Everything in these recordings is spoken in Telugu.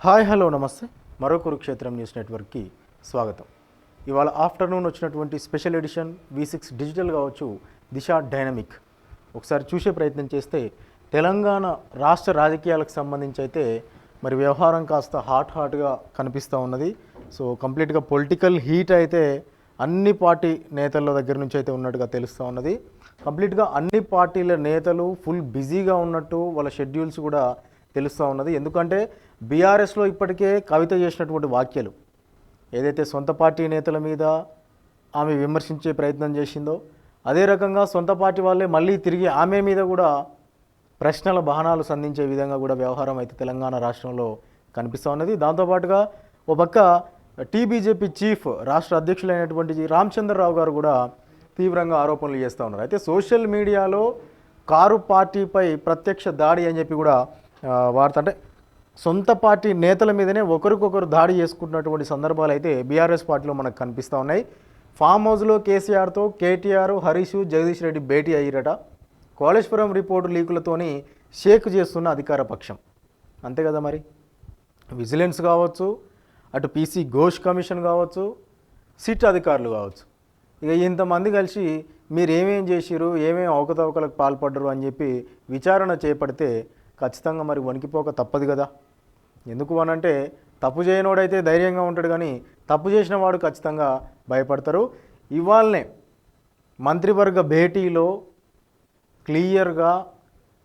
హాయ్ హలో నమస్తే. మరో కురుక్షేత్రం న్యూస్ నెట్వర్క్కి స్వాగతం. ఇవాళ ఆఫ్టర్నూన్ వచ్చినటువంటి స్పెషల్ ఎడిషన్ V6 డిజిటల్ కావచ్చు, దిశ డైనమిక్ ఒకసారి చూసే ప్రయత్నం చేస్తే తెలంగాణ రాష్ట్ర రాజకీయాలకు సంబంధించి అయితే మరి వ్యవహారం కాస్త హాట్గా కనిపిస్తూ ఉన్నది. సో కంప్లీట్గా పొలిటికల్ హీట్ అయితే అన్ని పార్టీ నేతల దగ్గర నుంచి అయితే ఉన్నట్టుగా తెలుస్తూ ఉన్నది. కంప్లీట్గా అన్ని పార్టీల నేతలు ఫుల్ బిజీగా ఉన్నట్టు వాళ్ళ షెడ్యూల్స్ కూడా తెలుస్తూ ఉన్నది. ఎందుకంటే బీఆర్ఎస్లో ఇప్పటికే కవిత చేసినటువంటి వ్యాఖ్యలు ఏదైతే సొంత పార్టీ నేతల మీద ఆమె విమర్శించే ప్రయత్నం చేసిందో, అదే రకంగా సొంత పార్టీ వాళ్ళే మళ్ళీ తిరిగి ఆమె మీద కూడా ప్రశ్నల బహనాలు సంధించే విధంగా కూడా వ్యవహారం అయితే తెలంగాణ రాష్ట్రంలో కనిపిస్తూ ఉన్నది. దాంతోపాటుగా ఓ పక్క టీబీజేపీ చీఫ్ రాష్ట్ర అధ్యక్షులైనటువంటి రామచంద్రరావు గారు కూడా తీవ్రంగా ఆరోపణలు చేస్తూ ఉన్నారు. అయితే సోషల్ మీడియాలో కారు పార్టీపై ప్రత్యక్ష దాడి అని చెప్పి కూడా వార్త, అంటే సొంత పార్టీ నేతల మీదనే ఒకరికొకరు దాడి చేసుకుంటున్నటువంటి సందర్భాలు అయితే బీఆర్ఎస్ పార్టీలో మనకు కనిపిస్తూ ఉన్నాయి. ఫామ్ హౌస్లో కేసీఆర్తో కేటీఆర్, హరీష్, జగదీష్ రెడ్డి భేటీ అయ్యారట. కాళేశ్వరం రిపోర్టు లీకులతోని షేక్ చేస్తున్న అధికార పక్షం అంతే కదా. మరి విజిలెన్స్ కావచ్చు, అటు పీసీ ఘోష్ కమిషన్ కావచ్చు, సిట్ అధికారులు కావచ్చు, ఇక ఇంతమంది కలిసి మీరు ఏమేం చేసిరు, ఏమేమి అవకతవకలకు పాల్పడ్డరు అని చెప్పి విచారణ చేపడితే ఖచ్చితంగా మరి వణికిపోక తప్పదు కదా. ఎందుకు అనంటే తప్పు చేయనోడైతే ధైర్యంగా ఉంటాడు, కానీ తప్పు చేసిన వాడు ఖచ్చితంగా భయపడతారు. ఇవాళనే మంత్రివర్గ భేటీలో క్లియర్గా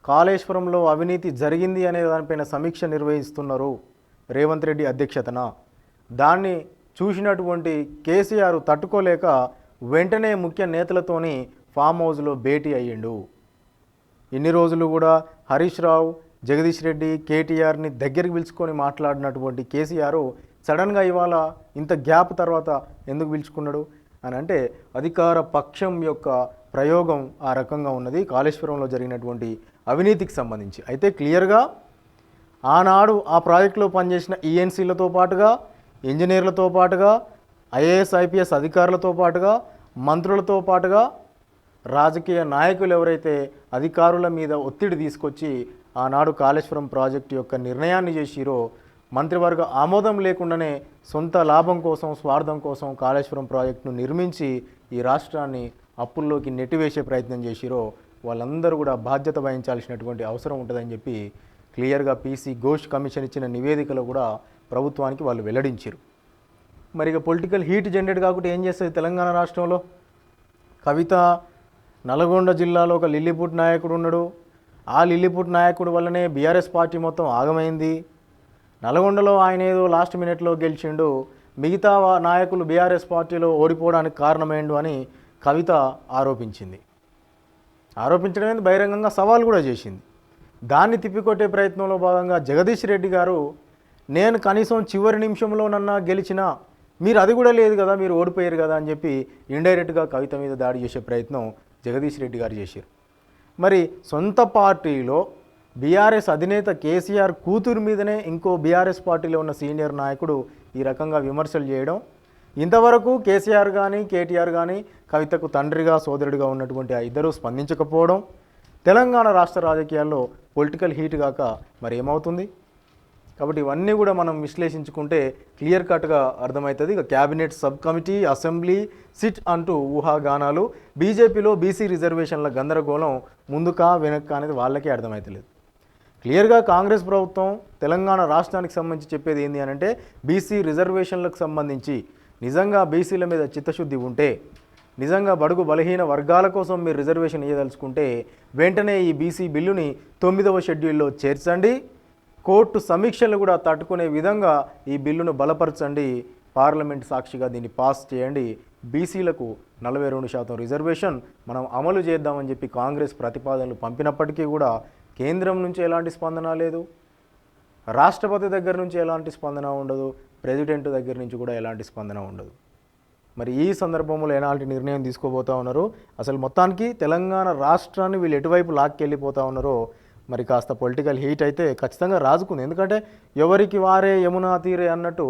కాళేశ్వరంలో అవినీతి జరిగింది అనే దానిపైన సమీక్ష నిర్వహిస్తున్నారు రేవంత్ రెడ్డి అధ్యక్షతన. దాన్ని చూసినటువంటి కేసీఆర్ తట్టుకోలేక వెంటనే ముఖ్య నేతలతోని ఫామ్ హౌస్లో భేటీ అయ్యిండు. ఇన్ని రోజులు కూడా హరీష్ రావు, జగదీష్ రెడ్డి, కేటీఆర్ని దగ్గరికి పిలుచుకొని మాట్లాడినటువంటి కేసీఆర్ సడన్గా ఇవాళ ఇంత గ్యాప్ తర్వాత ఎందుకు పిలుచుకున్నాడు అని అంటే అధికార పక్షం యొక్క ప్రయోగం ఆ రకంగా ఉన్నది కాళేశ్వరంలో జరిగినటువంటి అవినీతికి సంబంధించి. అయితే క్లియర్గా ఆనాడు ఆ ప్రాజెక్టులో పనిచేసిన ఈఎన్సీలతో పాటుగా, ఇంజనీర్లతో పాటుగా, ఐఏఎస్ ఐపీఎస్ అధికారులతో పాటుగా, మంత్రులతో పాటుగా రాజకీయ నాయకులు ఎవరైతే అధికారుల మీద ఒత్తిడి తీసుకొచ్చి ఆనాడు కాళేశ్వరం ప్రాజెక్టు యొక్క నిర్ణయాన్ని చేసిరో, మంత్రివర్గ ఆమోదం లేకుండానే సొంత లాభం కోసం, స్వార్థం కోసం కాళేశ్వరం ప్రాజెక్టును నిర్మించి ఈ రాష్ట్రాన్ని అప్పుల్లోకి నెట్టివేసే ప్రయత్నం చేసిరో వాళ్ళందరూ కూడా బాధ్యత వహించాల్సినటువంటి అవసరం ఉంటుందని చెప్పి క్లియర్గా పీసీ ఘోష్ కమిషన్ ఇచ్చిన నివేదికలో కూడా ప్రభుత్వానికి వాళ్ళు వెల్లడించారు. మరి ఇక పొలిటికల్ హీట్ జనరేట్ కాకుండా ఏం చేస్తుంది తెలంగాణ రాష్ట్రంలో? కవిత నల్గొండ జిల్లాలో ఒక లిల్లీపుట్ నాయకుడు ఉన్నాడు. ఆ లిల్లీపుట్ నాయకుడు వల్లనే బీఆర్ఎస్ పార్టీ మొత్తం ఆగమైంది. నల్గొండలో ఆయన ఏదో లాస్ట్ మినిట్లో గెలిచిండు, మిగతా నాయకులు బీఆర్ఎస్ పార్టీలో ఓడిపోవడానికి కారణమేండు అని కవిత ఆరోపించింది. ఆరోపించడమే బహిరంగంగా సవాల్ కూడా చేసింది. దాన్ని తిప్పికొట్టే ప్రయత్నంలో భాగంగా జగదీష్ రెడ్డి గారు, నేను కనీసం చివరి నిమిషంలోనన్నా గెలిచినా మీరు అది కూడా లేదు కదా, మీరు ఓడిపోయారు కదా అని చెప్పి ఇండైరెక్ట్గా కవిత మీద దాడి చేసే ప్రయత్నం జగదీష్ రెడ్డి గారు చేశారు. మరి సొంత పార్టీలో బీఆర్ఎస్ అధినేత కేసీఆర్ కూతురు మీదనే ఇంకో బీఆర్ఎస్ పార్టీలో ఉన్న సీనియర్ నాయకుడు ఈ రకంగా విమర్శలు చేయడం, ఇంతవరకు కేసీఆర్ కానీ కేటీఆర్ కానీ కవితకు తండ్రిగా సోదరుడిగా ఉన్నటువంటి ఆ ఇద్దరూ స్పందించకపోవడం తెలంగాణ రాష్ట్ర రాజకీయాల్లో పొలిటికల్ హీట్ కాక మరి ఏమవుతుంది? కాబట్టి ఇవన్నీ కూడా మనం విశ్లేషించుకుంటే క్లియర్ కట్గా అర్థమవుతుంది. ఇక cabinet sub committee, assembly, SIT అంటూ ఊహాగానాలు, బీజేపీలో బీసీ రిజర్వేషన్ల గందరగోళం ముందుకా వెనక్కా అనేది వాళ్ళకే అర్థమవుతలేదు. క్లియర్గా కాంగ్రెస్ ప్రభుత్వం తెలంగాణ రాష్ట్రానికి సంబంధించి చెప్పేది ఏంటి అని అంటే, బీసీ రిజర్వేషన్లకు సంబంధించి నిజంగా బీసీల మీద చిత్తశుద్ధి ఉంటే, నిజంగా బడుగు బలహీన వర్గాల కోసం మీరు రిజర్వేషన్ ఇవ్వదలుచుకుంటే వెంటనే ఈ బీసీ బిల్లుని 9వ షెడ్యూల్లో చేర్చండి, కోర్టు సమీక్షలు కూడా తట్టుకునే విధంగా ఈ బిల్లును బలపరచండి, పార్లమెంట్ సాక్షిగా దీన్ని పాస్ చేయండి, బీసీలకు 42% రిజర్వేషన్ మనం అమలు చేద్దామని చెప్పి కాంగ్రెస్ ప్రతిపాదనలు పంపినప్పటికీ కూడా కేంద్రం నుంచి ఎలాంటి స్పందన లేదు, రాష్ట్రపతి దగ్గర నుంచి ఎలాంటి స్పందన ఉండదు, ప్రెసిడెంట్ దగ్గర నుంచి కూడా ఎలాంటి స్పందన ఉండదు. మరి ఈ సందర్భంలో ఎలాంటి నిర్ణయం తీసుకోబోతూ ఉన్నారు, అసలు మొత్తానికి తెలంగాణ రాష్ట్రాన్ని వీళ్ళు ఎటువైపు లాక్కెళ్ళిపోతూ ఉన్నారో మరి కాస్త పొలిటికల్ హీట్ అయితే ఖచ్చితంగా రాజుకుంది. ఎందుకంటే ఎవరికి వారే యమునా తీరే అన్నట్టు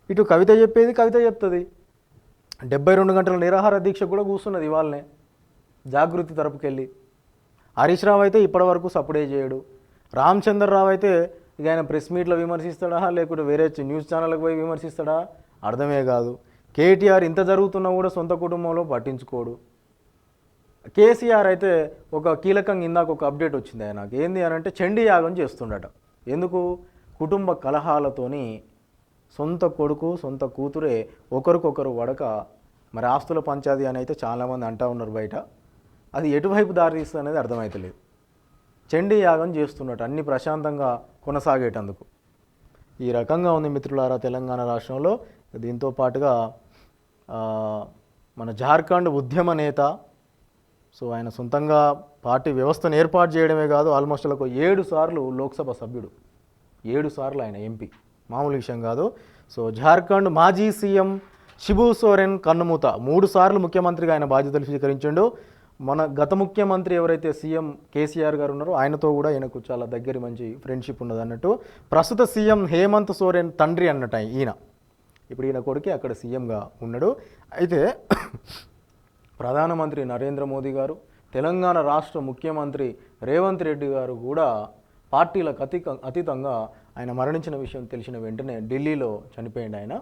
ఇటు కవిత చెప్పేది కవిత చెప్తుంది. 72 గంటల నిరాహార దీక్ష కూడా కూర్చున్నది ఇవాళనే జాగృతి తరపుకెళ్ళి. హరీష్ రావు అయితే ఇప్పటివరకు సపోర్టే చేయడు. రామచంద్రరావు అయితే ఇక ఆయన ప్రెస్ మీట్లో విమర్శిస్తాడా లేకుంటే వేరే న్యూస్ ఛానళ్ళకి పోయి విమర్శిస్తాడా అర్థమే కాదు. కేటీఆర్ ఇంత జరుగుతున్నా కూడా సొంత కుటుంబంలో పట్టించుకోడు. కేసీఆర్ అయితే ఒక కీలకంగా ఇందాక ఒక అప్డేట్ వచ్చింది ఆయనకు. ఏంది అని అంటే చండీ యాగం చేస్తుండట. ఎందుకు? కుటుంబ కలహాలతోని సొంత కొడుకు సొంత కూతురే ఒకరికొకరు వడక మరి ఆస్తుల పంచాది అని అయితే చాలామంది అంటూ ఉన్నారు బయట. అది ఎటువైపు దారితీస్తుంది అనేది అర్థమవుతలేదు. చండీ యాగం చేస్తున్నట్టు అన్ని ప్రశాంతంగా కొనసాగేటందుకు ఈ రకంగా ఉంది మిత్రులారా తెలంగాణ రాష్ట్రంలో. దీంతో పాటుగా మన జార్ఖండ్ ఉద్యమ నేత, సో ఆయన సొంతంగా పార్టీ వ్యవస్థను ఏర్పాటు చేయడమే కాదు, ఆల్మోస్ట్ ఒక 7 సార్లు లోక్సభ సభ్యుడు, 7 సార్లు ఆయన ఎంపీ, మామూలు విషయం కాదు. సో జార్ఖండ్ మాజీ సీఎం శిబు సోరెన్ కన్నుమూత, 3 సార్లు ముఖ్యమంత్రిగా ఆయన బాధ్యతలు స్వీకరించాడు. మన గత ముఖ్యమంత్రి ఎవరైతే సీఎం కేసీఆర్ గారు ఉన్నారో ఆయనతో కూడా ఈయనకు చాలా దగ్గర మంచి ఫ్రెండ్షిప్ ఉన్నది అన్నట్టు. ప్రస్తుత సీఎం హేమంత్ సోరెన్ తండ్రి అన్నట్టు ఈయన, ఇప్పుడు ఈయన కొడుకే అక్కడ సీఎంగా ఉన్నాడు. అయితే ప్రధానమంత్రి నరేంద్ర మోదీ గారు, తెలంగాణ రాష్ట్ర ముఖ్యమంత్రి రేవంత్ రెడ్డి గారు కూడా పార్టీలకు అతీతంగా ఆయన మరణించిన విషయం తెలిసిన వెంటనే ఢిల్లీలో చనిపోయింది ఆయన.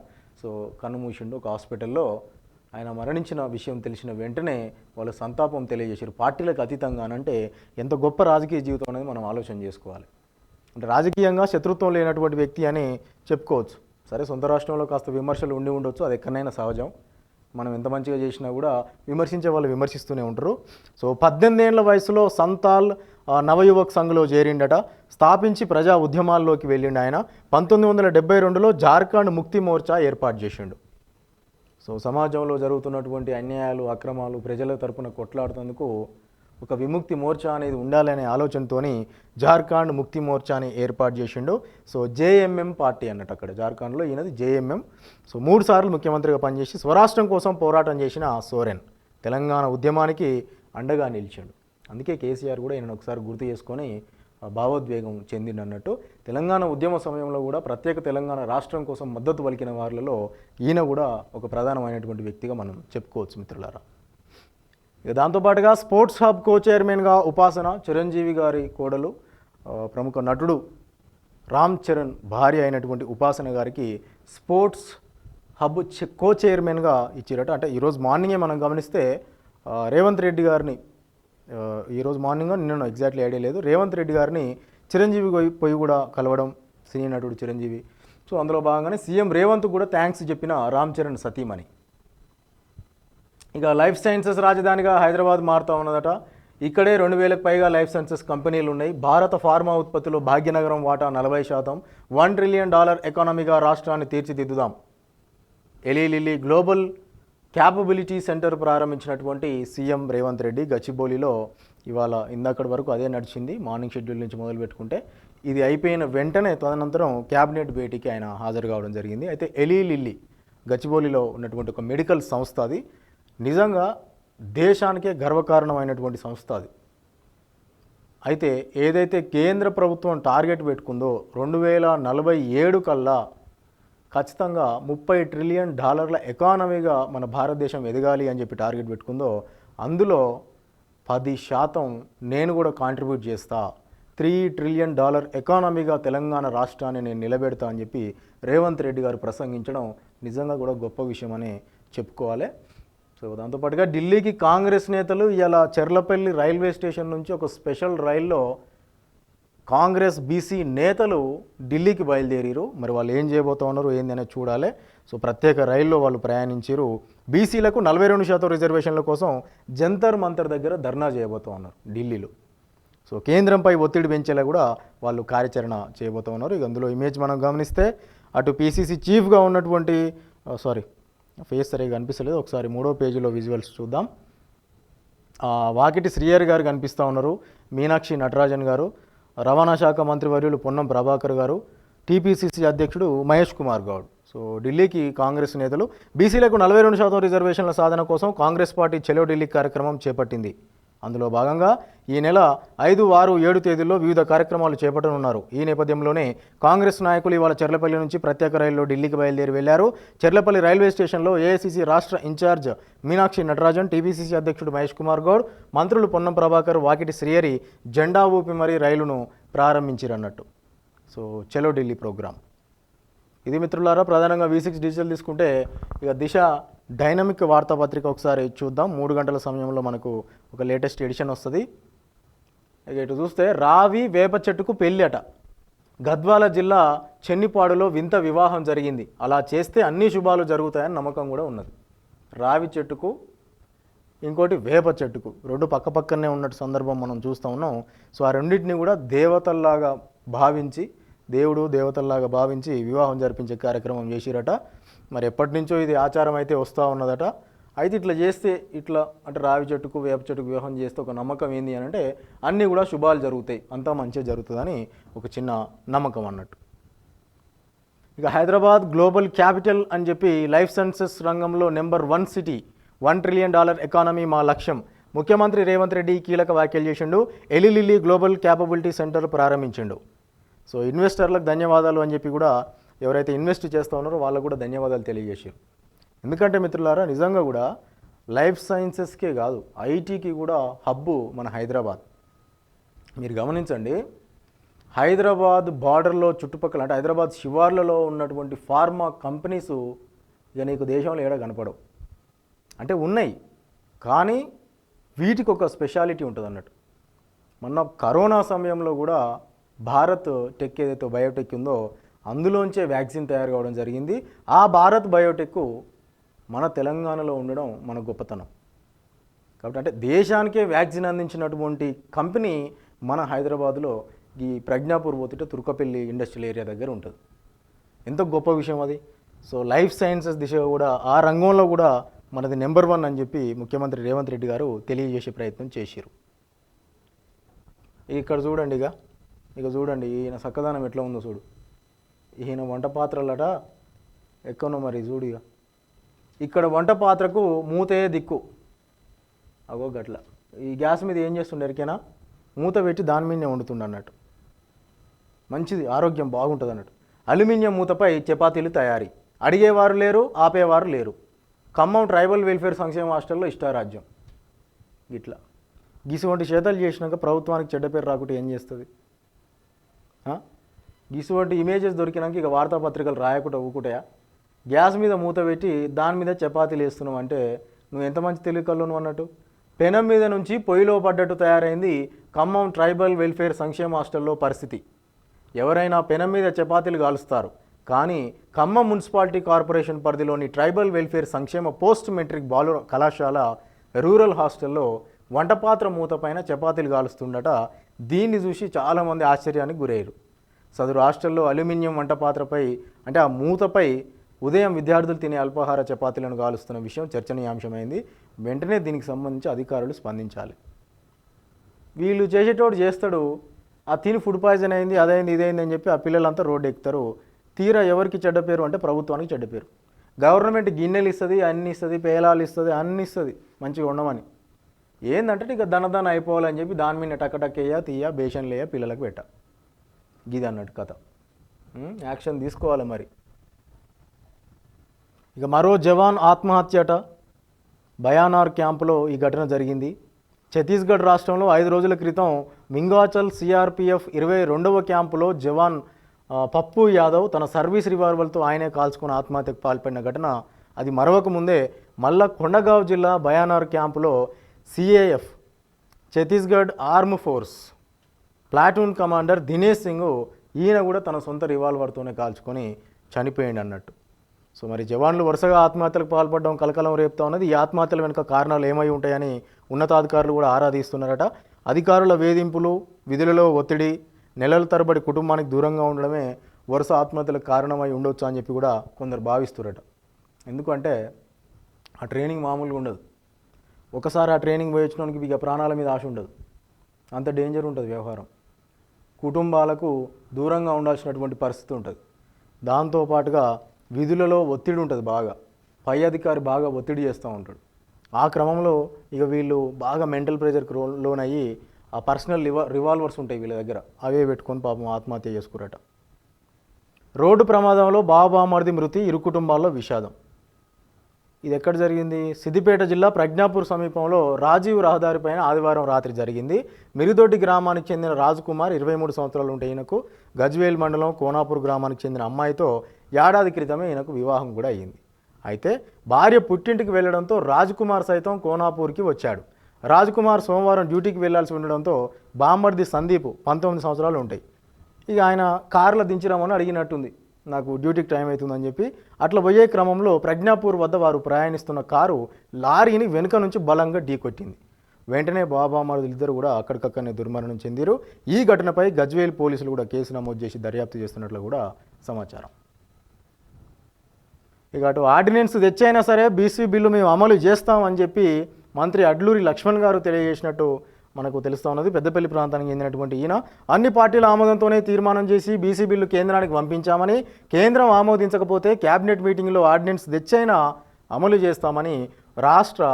సో కన్నుమూసిండు ఒక హాస్పిటల్లో. ఆయన మరణించిన విషయం తెలిసిన వెంటనే వాళ్ళు సంతాపం తెలియజేశారు. పార్టీలకు అతీతంగా అంటే ఎంత గొప్ప రాజకీయ జీవితం అనేది మనం ఆలోచన చేసుకోవాలి. అంటే రాజకీయంగా శత్రుత్వం లేనటువంటి వ్యక్తి అని చెప్పుకోవచ్చు. సరే, సొంత రాష్ట్రంలో కాస్త విమర్శలు ఉండి ఉండొచ్చు, అది ఎక్కడైనా సహజం. మనం ఎంత మంచిగా చేసినా కూడా విమర్శించే వాళ్ళు విమర్శిస్తూనే ఉంటారు. సో 18 ఏళ్ల వయసులో సంతాల్ నవయువక్ సంఘ్లో చేరిండట. స్థాపించి ప్రజా ఉద్యమాల్లోకి వెళ్ళిండు ఆయన. 1972లో జార్ఖండ్ ముక్తి మోర్చా ఏర్పాటు చేసిండు. సో సమాజంలో జరుగుతున్నటువంటి అన్యాయాలు, అక్రమాలు, ప్రజల తరపున కొట్లాడుతందుకు ఒక విముక్తి మోర్చా అనేది ఉండాలనే ఆలోచనతోని జార్ఖండ్ ముక్తి మోర్చాని ఏర్పాటు చేసిండు. సో జేఎంఎం పార్టీ అన్నట్టు అక్కడ జార్ఖండ్లో ఈయనది జేఎంఎం. సో 3 సార్లు ముఖ్యమంత్రిగా పనిచేసి స్వరాష్ట్రం కోసం పోరాటం చేసిన సోరెన్ తెలంగాణ ఉద్యమానికి అండగా నిలిచాడు. అందుకే కేసీఆర్ కూడా ఈయనను ఒకసారి గుర్తు చేసుకొని భావోద్వేగం చెందిండన్నట్టు. తెలంగాణ ఉద్యమ సమయంలో కూడా ప్రత్యేక తెలంగాణ రాష్ట్రం కోసం మద్దతు పలికిన వారిలో ఈయన కూడా ఒక ప్రధానమైనటువంటి వ్యక్తిగా మనం చెప్పుకోవచ్చు మిత్రులారా. ఇక దాంతోపాటుగా స్పోర్ట్స్ హబ్ కో చైర్మన్గా ఉపాసన, చిరంజీవి గారి కోడలు, ప్రముఖ నటుడు రామ్ చరణ్ భార్య అయినటువంటి ఉపాసన గారికి స్పోర్ట్స్ హబ్ కో చైర్మన్గా ఇచ్చిరట. అంటే ఈరోజు మార్నింగే మనం గమనిస్తే రేవంత్ రెడ్డి గారిని, ఈరోజు మార్నింగ్ నిన్న ఎగ్జాక్ట్లీ ఐడియా లేదు, రేవంత్ రెడ్డి గారిని చిరంజీవి పోయి కూడా కలవడం, సినీ నటుడు చిరంజీవి. సో అందులో భాగంగానే సీఎం రేవంత్ కూడా థ్యాంక్స్ చెప్పిన రామ్ చరణ్ సతీమణి. ఇక లైఫ్ సైన్సెస్ రాజధానిగా హైదరాబాద్ మారుతూ ఉన్నదట. ఇక్కడే 2000కు పైగా లైఫ్ సైన్సెస్ కంపెనీలు ఉన్నాయి. భారత ఫార్మా ఉత్పత్తిలో భాగ్యనగరం వాటా 40%. $1 ట్రిలియన్ ఎకానమీగా రాష్ట్రాన్ని తీర్చిదిద్దుదాం. Eli Lilly global capability centre ప్రారంభించినటువంటి సీఎం రేవంత్ రెడ్డి గచ్చిబౌలిలో ఇవాళ ఇందాకటి వరకు అదే నడిచింది. మార్నింగ్ షెడ్యూల్ నుంచి మొదలు పెట్టుకుంటే ఇది అయిపోయిన వెంటనే తదనంతరం క్యాబినెట్ భేటీకి ఆయన హాజరు కావడం జరిగింది. అయితే ఎలీ లిల్లీ గచ్చిబౌలిలో ఉన్నటువంటి ఒక మెడికల్ సంస్థ, అది నిజంగా దేశానికే గర్వకారణమైనటువంటి సంస్థ అది. అయితే ఏదైతే కేంద్ర ప్రభుత్వం టార్గెట్ పెట్టుకుందో 2047 కల్లా ఖచ్చితంగా $30 ట్రిలియన్ ఎకానమీగా మన భారతదేశం ఎదగాలి అని చెప్పి టార్గెట్ పెట్టుకుందో, అందులో 10% నేను కూడా కాంట్రిబ్యూట్ చేస్తా, $3 ట్రిలియన్ ఎకానమీగా తెలంగాణ రాష్ట్రాన్ని నేను నిలబెడతా అని చెప్పి రేవంత్ రెడ్డి గారు ప్రసంగించడం నిజంగా కూడా గొప్ప విషయం అని చెప్పుకోవాలి. సో దాంతోపాటుగా ఢిల్లీకి కాంగ్రెస్ నేతలు ఇలా చెర్లపల్లి రైల్వే స్టేషన్ నుంచి ఒక స్పెషల్ రైల్లో కాంగ్రెస్ బీసీ నేతలు ఢిల్లీకి బయలుదేరారు. మరి వాళ్ళు ఏం చేయబోతా ఉన్నారు ఏంది అనేది చూడాలి. సో ప్రత్యేక రైల్లో వాళ్ళు ప్రయాణించారు. బీసీలకు 42% రిజర్వేషన్ల కోసం జంతర్ మంతర్ దగ్గర ధర్నా చేయబోతూ ఉన్నారు ఢిల్లీలో. సో కేంద్రంపై ఒత్తిడి పెంచేలా కూడా వాళ్ళు కార్యాచరణ చేయబోతూ ఉన్నారు. ఇక అందులో ఇమేజ్ మనం గమనిస్తే అటు పీసీసీ చీఫ్గా ఉన్నటువంటి ఫేస్ సరిగా కనిపిస్తలేదు, ఒకసారి 3వ పేజీలో విజువల్స్ చూద్దాం. వాకిటి శ్రీహరి గారు కనిపిస్తూ ఉన్నారు, మీనాక్షి నటరాజన్ గారు, రవాణా శాఖ మంత్రివర్యులు పొన్నం ప్రభాకర్ గారు, టీపీసీసీ అధ్యక్షుడు మహేష్ కుమార్ గౌడ్. సో ఢిల్లీకి కాంగ్రెస్ నేతలు బీసీలకు 42% రిజర్వేషన్ల సాధన కోసం కాంగ్రెస్ పార్టీ చలో ఢిల్లీ కార్యక్రమం చేపట్టింది. అందులో భాగంగా ఈ నెల 5, 6, 7 తేదీల్లో వివిధ కార్యక్రమాలు చేపట్టనున్నారు. ఈ నేపథ్యంలోనే కాంగ్రెస్ నాయకులు ఇవాళ చెర్లపల్లి నుంచి ప్రత్యేక రైల్లో ఢిల్లీకి బయలుదేరి వెళ్లారు. చెర్లపల్లి రైల్వే స్టేషన్లో ఏఐసీసీ రాష్ట్ర ఇన్ఛార్జ్ మీనాక్షి నటరాజన్, టీపీసీసీ అధ్యక్షుడు మహేష్ కుమార్ గౌడ్, మంత్రులు పొన్నం ప్రభాకర్, వాకిటి శ్రీహరి జెండా ఊపి మరీ రైలును ప్రారంభించారన్నట్టు. సో చలో ఢిల్లీ ప్రోగ్రామ్ ఇది మిత్రులారా. ప్రధానంగా V6 డిజిటల్ తీసుకుంటే ఇక దిశ డైనమిక్ వార్తాపత్రిక ఒకసారి చూద్దాం. 3 గంటల సమయంలో మనకు ఒక లేటెస్ట్ ఎడిషన్ వస్తుంది. ఇక ఇటు చూస్తే రావి వేప చెట్టుకు పెళ్ళి అట. గద్వాల జిల్లా చెన్నిపాడులో వింత వివాహం జరిగింది. అలా చేస్తే అన్ని శుభాలు జరుగుతాయని నమ్మకం కూడా ఉన్నది. రావి చెట్టుకు ఇంకోటి వేప చెట్టుకు రెండు పక్కపక్కనే ఉన్నట్టు సందర్భం మనం చూస్తూ ఉన్నాం. సో ఆ రెండింటిని కూడా దేవతల్లాగా భావించి దేవతల్లాగా భావించి వివాహం జరిపించే కార్యక్రమం చేసిరట. మరి ఎప్పటి నుంచో ఇది ఆచారం అయితే వస్తూ ఉన్నదట. అయితే ఇట్లా చేస్తే ఇట్లా అంటే రావి చెట్టుకు వేప చెట్టుకు వివాహం చేస్తే ఒక నమ్మకం ఏంది అని అంటే అన్నీ కూడా శుభాలు జరుగుతాయి, అంతా మంచిగా జరుగుతుందని ఒక చిన్న నమ్మకం అన్నట్టు. ఇక హైదరాబాద్ గ్లోబల్ క్యాపిటల్ అని చెప్పి లైఫ్ సైన్సెస్ రంగంలో నెంబర్ 1 సిటీ, $1 ట్రిలియన్ ఎకానమీ మా లక్ష్యం. ముఖ్యమంత్రి రేవంత్ రెడ్డి కీలక వ్యాఖ్యలు చేసిండు. ఎలిలిల్లీ గ్లోబల్ క్యాపబిలిటీ సెంటర్ ప్రారంభించిండు. సో ఇన్వెస్టర్లకు ధన్యవాదాలు అని చెప్పి కూడా ఎవరైతే ఇన్వెస్ట్ చేస్తూ ఉన్నారో వాళ్ళకు కూడా ధన్యవాదాలు తెలియజేశారు. ఎందుకంటే మిత్రులారా నిజంగా కూడా లైఫ్ సైన్సెస్కే కాదు ఐటీకి కూడా హబ్బు మన హైదరాబాద్. మీరు గమనించండి, హైదరాబాద్ బార్డర్లో చుట్టుపక్కల అంటే హైదరాబాద్ శివార్లలో ఉన్నటువంటి ఫార్మా కంపెనీస్ ఇక నీకు దేశంలో ఏడా కనపడవు. అంటే ఉన్నాయి కానీ వీటికి ఒక స్పెషాలిటీ ఉంటుంది అన్నట్టు. మొన్న కరోనా సమయంలో కూడా భారత్ టెక్ ఏదైతే బయోటెక్ ఉందో అందులోంచే వ్యాక్సిన్ తయారు కావడం జరిగింది. ఆ భారత్ బయోటెక్ మన తెలంగాణలో ఉండడం మన గొప్పతనం. కాబట్టి అంటే దేశానికే వ్యాక్సిన్ అందించినటువంటి కంపెనీ మన హైదరాబాద్లో ఈ ప్రజ్ఞాపూర్ పోతుంటే తుర్కపల్లి ఇండస్ట్రియల్ ఏరియా దగ్గర ఉంటుంది. ఎంత గొప్ప విషయం అది. సో లైఫ్ సైన్సెస్ దిశగా కూడా ఆ రంగంలో కూడా మనది నెంబర్ 1 అని చెప్పి ముఖ్యమంత్రి రేవంత్ రెడ్డి గారు తెలియజేసే ప్రయత్నం చేశారు. ఇక్కడ చూడండి, ఇక చూడండి ఈయన చక్కదనం ఎట్లా ఉందో చూడు. ఈయన వంట పాత్రలట ఎక్కనో మరి చూడు. ఇక్కడ వంట పాత్రకు మూతే దిక్కు అగో గట్ల. ఈ గ్యాస్ మీద ఏం చేస్తుండే ఎరికేనా, మూత పెట్టి దాని మీదనే వండుతుండే అన్నట్టు. మంచిది, ఆరోగ్యం బాగుంటుంది అన్నట్టు. అల్యూమినియం మూతపై చపాతీలు తయారీ, అడిగేవారు లేరు ఆపేవారు లేరు. ఖమ్మం ట్రైబల్ వెల్ఫేర్ సంక్షేమ హాస్టల్లో ఇష్టారాజ్యం. ఇట్లా గిసువంటి చేతలు చేసినాక ప్రభుత్వానికి చెడ్డ పేరు రాకుంటే ఏం చేస్తుంది? గిసువంటి ఇమేజెస్ దొరికినాక ఇక వార్తాపత్రికలు రాయకుండా ఊకుంటాయా? గ్యాస్ మీద మూత పెట్టి దాని మీద చపాతీలు వేస్తున్నావు అంటే నువ్వు ఎంత మంచి తెలివికల్లో నువ్వు అన్నట్టు. పెనం మీద నుంచి పొయ్యిలో పడ్డట్టు తయారైంది ఖమ్మం ట్రైబల్ వెల్ఫేర్ సంక్షేమ హాస్టల్లో పరిస్థితి. ఎవరైనా పెనం మీద చపాతీలు కాలుస్తారు, కానీ ఖమ్మం మున్సిపాలిటీ కార్పొరేషన్ పరిధిలోని ట్రైబల్ వెల్ఫేర్ సంక్షేమ పోస్ట్ మెట్రిక్ బాలుర కళాశాల రూరల్ హాస్టల్లో వంటపాత్ర మూత పైన చపాతీలు కాలుస్తుండట. దీన్ని చూసి చాలామంది ఆశ్చర్యానికి గురయ్యారు. సదరు హాస్టల్లో అల్యూమినియం వంటపాత్రపై అంటే ఆ మూతపై ఉదయం విద్యార్థులు తినే అల్పాహార చపాతీలను కాలుస్తున్న విషయం చర్చనీయాంశమైంది. వెంటనే దీనికి సంబంధించి అధికారులు స్పందించాలి. వీళ్ళు చేసేటోడు చేస్తాడు, ఆ తిని ఫుడ్ పాయిజన్ అయింది, అదైంది ఇదైంది అని చెప్పి ఆ పిల్లలంతా రోడ్డు ఎక్కుతారు. తీరా ఎవరికి చెడ్డ పేరు అంటే ప్రభుత్వానికి చెడ్డ పేరు. గవర్నమెంట్ గిన్నెలు ఇస్తుంది, అన్ని ఇస్తుంది, పేలాలు ఇస్తుంది, అన్ని ఇస్తుంది మంచిగా ఉండమని. ఏంటంటే ఇక దనదన అయిపోవాలని చెప్పి దాని మీద టక్కటక్కేయ తీయ బేషన్లేయ పిల్లలకు పెట్ట. గిది అన్నట్టు కథ. యాక్షన్ తీసుకోవాలి మరి. ఇక మరో జవాన్ ఆత్మహత్యట. బయానార్ క్యాంపులో ఈ ఘటన జరిగింది. ఛత్తీస్గఢ్ రాష్ట్రంలో 5 రోజుల క్రితం మింగాచల్ సిఆర్పిఎఫ్ 22వ క్యాంపులో జవాన్ పప్పు యాదవ్ తన సర్వీస్ రివాల్వర్తో ఆయనే కాల్చుకుని ఆత్మహత్యకు పాల్పడిన ఘటన. అది మరొక ముందే మళ్ళా కొండగావ్ జిల్లా బయానార్ క్యాంపులో CAF Chhattisgarh armed force platoon commander Dinesh Singh ఈయన కూడా తన సొంత రివాల్వర్తోనే కాల్చుకొని చనిపోయింది అన్నట్టు. సో మరి జవాన్లు వరుసగా ఆత్మహత్యలకు పాల్పడడం కలకలం రేపుతా ఉన్నది. ఈ ఆత్మహత్యల వెనుక కారణాలు ఏమై ఉంటాయని ఉన్నతాధికారులు కూడా ఆరాధిస్తున్నారట. అధికారుల వేధింపులు, విధులలో ఒత్తిడి, నెలల తరబడి కుటుంబానికి దూరంగా ఉండడమే వరుస ఆత్మహత్యలకు కారణమై ఉండొచ్చు అని చెప్పి కూడా కొందరు భావిస్తున్నారట. ఎందుకంటే ఆ ట్రైనింగ్ మామూలుగా ఉండదు. ఒకసారి ఆ ట్రైనింగ్ పోయొచ్చినానికి ఇక ప్రాణాల మీద ఆశ ఉండదు. అంత డేంజర్ ఉంటుంది వ్యవహారం. కుటుంబాలకు దూరంగా ఉండాల్సినటువంటి పరిస్థితి ఉంటుంది. దాంతోపాటుగా విధులలో ఒత్తిడి ఉంటుంది బాగా. పై అధికారి బాగా ఒత్తిడి చేస్తూ ఉంటాడు. ఆ క్రమంలో ఇక వీళ్ళు బాగా మెంటల్ ప్రెషర్కి లోనయ్యి ఆ పర్సనల్ రివాల్వర్స్ ఉంటాయి వీళ్ళ దగ్గర, అవే పెట్టుకొని పాపం ఆత్మహత్య చేసుకురట. రోడ్డు ప్రమాదంలో బాబామర్ది మృతి, ఇరు కుటుంబాల్లో విషాదం. ఇది ఎక్కడ జరిగింది? సిద్దిపేట జిల్లా ప్రజ్ఞాపూర్ సమీపంలో రాజీవ్ రహదారిపైన ఆదివారం రాత్రి జరిగింది. మిరిదొడ్డి గ్రామానికి చెందిన రాజ్కుమార్ 23 సంవత్సరాలు ఉంటే ఈయనకు గజ్వేల్ మండలం కోనాపూర్ గ్రామానికి చెందిన అమ్మాయితో ఏడాది క్రితమే ఈయనకు వివాహం కూడా అయ్యింది. అయితే భార్య పుట్టింటికి వెళ్లడంతో రాజ్కుమార్ సైతం కోనాపూర్కి వచ్చాడు. రాజ్కుమార్ సోమవారం డ్యూటీకి వెళ్లాల్సి ఉండడంతో బామ్మర్ది సందీప్ 19 సంవత్సరాలు ఉంటాయి. ఇక ఆయన కారులో దించిరామని అడిగినట్టుంది, నాకు డ్యూటీకి టైం అవుతుందని చెప్పి. అట్లా పోయే క్రమంలో ప్రజ్ఞాపూర్ వద్ద వారు ప్రయాణిస్తున్న కారు లారీని వెనుక నుంచి బలంగా ఢీకొట్టింది. వెంటనే బాబామరుదులు ఇద్దరు కూడా అక్కడికక్కడనే దుర్మరణం చెందారు. ఈ ఘటనపై గజ్వేల్ పోలీసులు కూడా కేసు నమోదు చేసి దర్యాప్తు చేస్తున్నట్లు కూడా సమాచారం. ఇక అటు ఆర్డినెన్స్ తెచ్చైనా సరే బీసీ బిల్లు మేము అమలు చేస్తామని చెప్పి మంత్రి అడ్లూరి లక్ష్మణ్ గారు తెలియజేసినట్టు మనకు తెలుస్తూ ఉన్నది. పెద్దపల్లి ప్రాంతానికి చెందినటువంటి ఈయన అన్ని పార్టీల ఆమోదంతోనే తీర్మానం చేసి బీసీ బిల్లు కేంద్రానికి పంపించామని, కేంద్రం ఆమోదించకపోతే క్యాబినెట్ మీటింగ్లో ఆర్డినెన్స్ తెచ్చైనా అమలు చేస్తామని రాష్ట్ర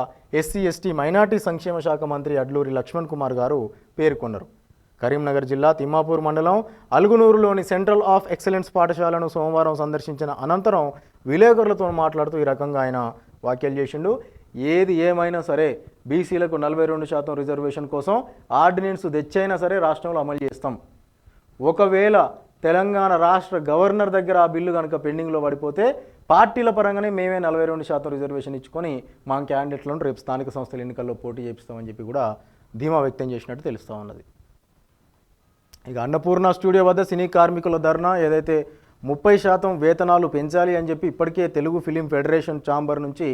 ఎస్సీ ఎస్టీ మైనార్టీ సంక్షేమ శాఖ మంత్రి అడ్లూరి లక్ష్మణ్ కుమార్ గారు పేర్కొన్నారు. కరీంనగర్ జిల్లా తిమ్మాపూర్ మండలం అలుగునూరులోని సెంట్రల్ ఆఫ్ ఎక్సలెన్స్ పాఠశాలను సోమవారం సందర్శించిన అనంతరం విలేకరులతో మాట్లాడుతూ ఈ రకంగా ఆయన వ్యాఖ్యలు చేసిండు. ఏది ఏమైనా సరే బీసీలకు 42% రిజర్వేషన్ కోసం ఆర్డినెన్స్ తెచ్చైనా సరే రాష్ట్రంలో అమలు చేస్తాం. ఒకవేళ తెలంగాణ రాష్ట్ర గవర్నర్ దగ్గర ఆ బిల్లు కనుక పెండింగ్లో పడిపోతే పార్టీల పరంగానే మేమే 42% రిజర్వేషన్ ఇచ్చుకొని మా క్యాండిడేట్లను రేపు స్థానిక సంస్థల ఎన్నికల్లో పోటీ చేపిస్తామని చెప్పి కూడా ధీమా వ్యక్తం చేసినట్టు తెలుస్తూ ఉన్నది. ఇక అన్నపూర్ణ స్టూడియో వద్ద సినీ కార్మికుల ధర్నా, ఏదైతే 30% వేతనాలు పెంచాలి అని చెప్పి ఇప్పటికే తెలుగు ఫిలిం ఫెడరేషన్ ఛాంబర్ నుంచి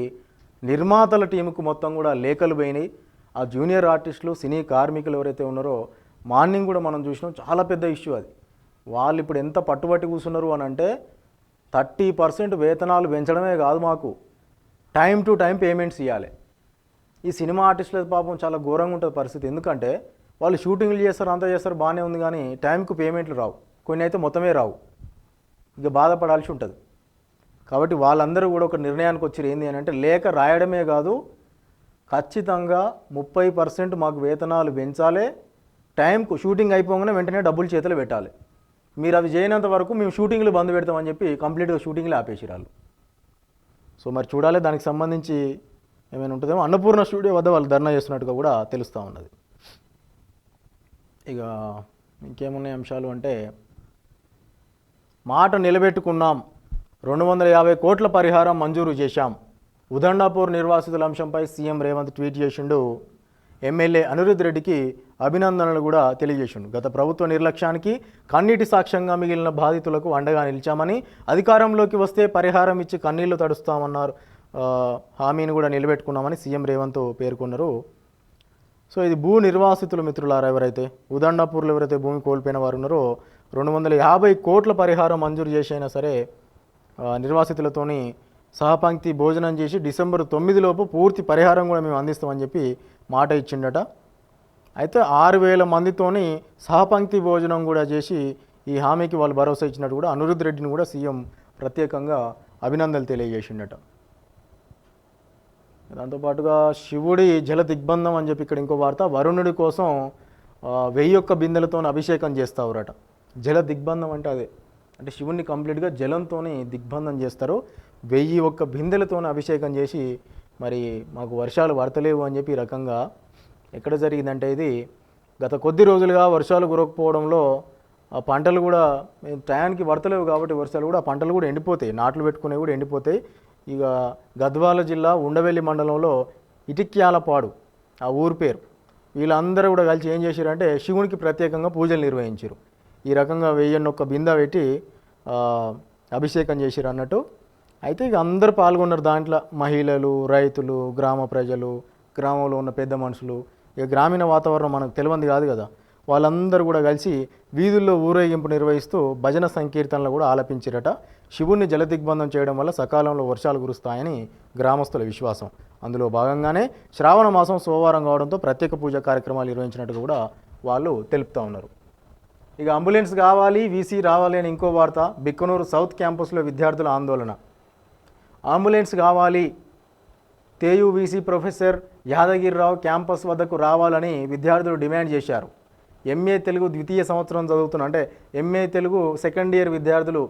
నిర్మాతల టీముకు మొత్తం కూడా లేఖలు పోయినాయి. ఆ జూనియర్ ఆర్టిస్టులు సినీ కార్మికులు ఎవరైతే ఉన్నారో మార్నింగ్ కూడా మనం చూసినాం, చాలా పెద్ద ఇష్యూ అది. వాళ్ళు ఇప్పుడు ఎంత పట్టుబట్టి కూర్చున్నారు అని అంటే 30% వేతనాలు పెంచడమే కాదు, మాకు టైం టు టైం పేమెంట్స్ ఇవ్వాలి. ఈ సినిమా ఆర్టిస్టుల పాపం చాలా ఘోరంగా ఉంటుంది పరిస్థితి. ఎందుకంటే వాళ్ళు షూటింగ్లు చేస్తారు, అంతా చేస్తారు, బాగానే ఉంది, కానీ టైంకు పేమెంట్లు రావు, కొన్ని అయితే మొత్తమే రావు. ఇక బాధపడాల్సి ఉంటుంది. కాబట్టి వాళ్ళందరూ కూడా ఒక నిర్ణయానికి వచ్చారు. ఏంది అని అంటే లేఖ రాయడమే కాదు, ఖచ్చితంగా 30% మాకు వేతనాలు పెంచాలి, టైంకు షూటింగ్ అయిపోగానే వెంటనే డబ్బులు చేతులు పెట్టాలి, మీరు అవి చేయనంత వరకు మేము షూటింగ్లు బంద్ పెడతామని చెప్పి కంప్లీట్గా షూటింగ్లు ఆపేసిరాళ్ళు. సో మరి చూడాలి దానికి సంబంధించి ఏమైనా ఉంటుందేమో. అన్నపూర్ణ స్టూడియో వద్ద వాళ్ళు ధర్నా చేస్తున్నట్టుగా కూడా తెలుస్తూ ఉన్నది. ఇక ఇంకేమున్నాయి అంశాలు అంటే, మాట నిలబెట్టుకున్నాం, 250 కోట్ల పరిహారం మంజూరు చేశాం. ఉదండాపూర్ నిర్వాసితుల అంశంపై సీఎం రేవంత్ ట్వీట్ చేసిండు. ఎమ్మెల్యే అనిరుద్ రెడ్డికి అభినందనలు కూడా తెలియజేసిండు. గత ప్రభుత్వ నిర్లక్ష్యానికి కన్నీటి సాక్ష్యంగా మిగిలిన బాధితులకు అండగా నిలిచామని, అధికారంలోకి వస్తే పరిహారం ఇచ్చి కన్నీళ్లు తడుస్తామన్నారు. హామీని కూడా నిలబెట్టుకున్నామని సీఎం రేవంత్ పేర్కొన్నారు. సో ఇది భూ నిర్వాసితుల మిత్రులారా, ఎవరైతే ఉదండాపూర్లో ఎవరైతే భూమి కోల్పోయిన వారు ఉన్నారో 250 కోట్ల పరిహారం మంజూరు చేసైనా సరే నిర్వాసితులతోని సహపంక్తి భోజనం చేసి డిసెంబర్ 9 లోపు పూర్తి పరిహారం కూడా మేము అందిస్తామని చెప్పి మాట ఇచ్చిండట. అయితే 6000 మందితోని సహపంక్తి భోజనం కూడా చేసి ఈ హామీకి వాళ్ళు భరోసా ఇచ్చినట్టు కూడా అనిరుద్ రెడ్డిని కూడా సీఎం ప్రత్యేకంగా అభినందనలు తెలియజేసిండట. దాంతోపాటుగా శివుడి జల దిగ్బంధం అని చెప్పి ఇక్కడ ఇంకో వార్త, వరుణుడి కోసం 1001 బిందెలతో అభిషేకం చేస్తావురట. జల దిగ్బంధం అంటే అదే, అంటే శివుణ్ణి కంప్లీట్గా జలంతో దిగ్బంధం చేస్తారు. 1001 బిందెలతో అభిషేకం చేసి మరి మాకు వర్షాలు పడతలేవు అని చెప్పి ఈ రకంగా ఎక్కడ జరిగిందంటే, ఇది గత కొద్ది రోజులుగా వర్షాలు కురకపోవడంలో ఆ పంటలు కూడా టయానికి పడతలేవు కాబట్టి వర్షాలు కూడా ఆ పంటలు కూడా ఎండిపోతాయి, నాట్లు పెట్టుకునేవి కూడా ఎండిపోతాయి. ఇక గద్వాల జిల్లా ఉండవెల్లి మండలంలో ఇటిక్యాలపాడు ఆ ఊరు పేరు, వీళ్ళందరూ కూడా కలిసి ఏం చేశారంటే శివునికి ప్రత్యేకంగా పూజలు నిర్వహించారు. ఈ రకంగా 1001 బిందె పెట్టి అభిషేకం చేశారు అన్నట్టు. అయితే ఇక అందరూ పాల్గొన్నారు దాంట్లో, మహిళలు, రైతులు, గ్రామ ప్రజలు, గ్రామంలో ఉన్న పెద్ద మనుషులు. ఇక గ్రామీణ వాతావరణం మనకు తెలియంది కాదు కదా, వాళ్ళందరూ కూడా కలిసి వీధుల్లో ఊరేగింపు నిర్వహిస్తూ భజన సంకీర్తనలు కూడా ఆలపించారట. శివుణ్ణి జలదిగ్బంధం చేయడం వల్ల సకాలంలో వర్షాలు కురుస్తాయని గ్రామస్తుల విశ్వాసం. అందులో భాగంగానే శ్రావణ మాసం సోమవారం కావడంతో ప్రత్యేక పూజా కార్యక్రమాలు నిర్వహించినట్టు కూడా వాళ్ళు తెలుపుతూ ఉన్నారు. ఇక అంబులెన్స్ కావాలి, వీసీ రావాలి అని ఇంకో వార్త. బిక్కనూరు సౌత్ క్యాంపస్లో విద్యార్థుల ఆందోళన. అంబులెన్స్ కావాలి, తేయు వీసీ ప్రొఫెసర్ యాదగిరిరావు క్యాంపస్ వద్దకు రావాలని విద్యార్థులు డిమాండ్ చేశారు. ఎంఏ తెలుగు ద్వితీయ సంవత్సరం చదువుతున్న, అంటే ఎంఏ తెలుగు సెకండ్ ఇయర్ విద్యార్థులు